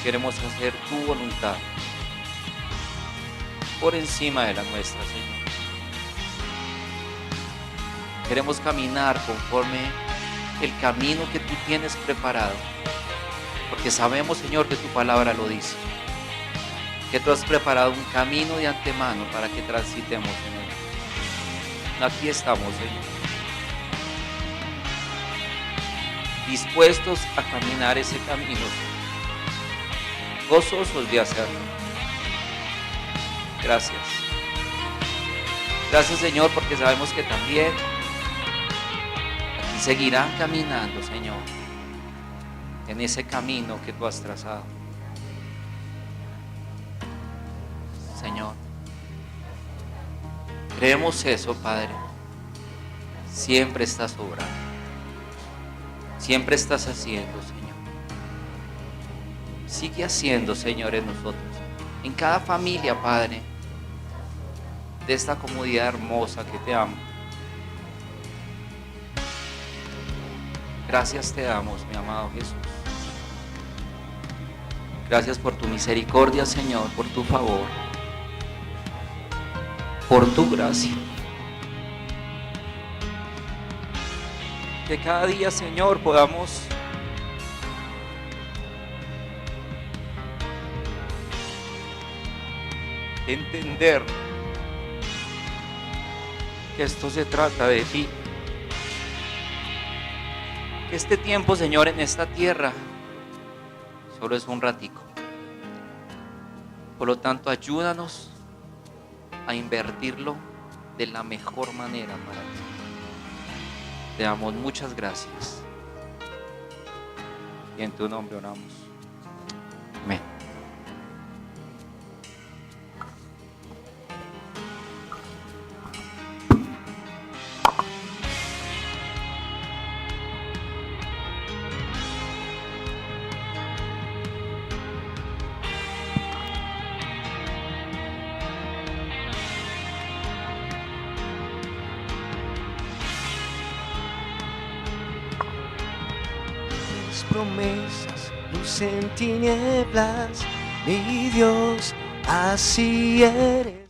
Queremos hacer tu voluntad por encima de la nuestra, Señor. Queremos caminar conforme el camino que tú tienes preparado, porque sabemos, Señor, que tu palabra lo dice, que tú has preparado un camino de antemano para que transitemos en él. Aquí estamos, Señor, dispuestos a caminar ese camino, gozosos de hacerlo. Gracias. Gracias, Señor, porque sabemos que también aquí seguirán caminando, Señor, en ese camino que tú has trazado. Señor, creemos eso, Padre. Siempre estás obrando, siempre estás haciendo, Señor. Sigue haciendo, Señor, en nosotros, en cada familia, Padre, de esta comunidad hermosa que te amo. Gracias te damos, mi amado Jesús. Gracias por tu misericordia, Señor, por tu favor, por tu gracia. Que cada día, Señor, podamos entender que esto se trata de ti. Que este tiempo, Señor, en esta tierra solo es un ratico. Por lo tanto, ayúdanos a invertirlo de la mejor manera para ti. Te damos muchas gracias. y en tu nombre oramos. Amén.
Promesas, luz en tinieblas, mi Dios, así eres.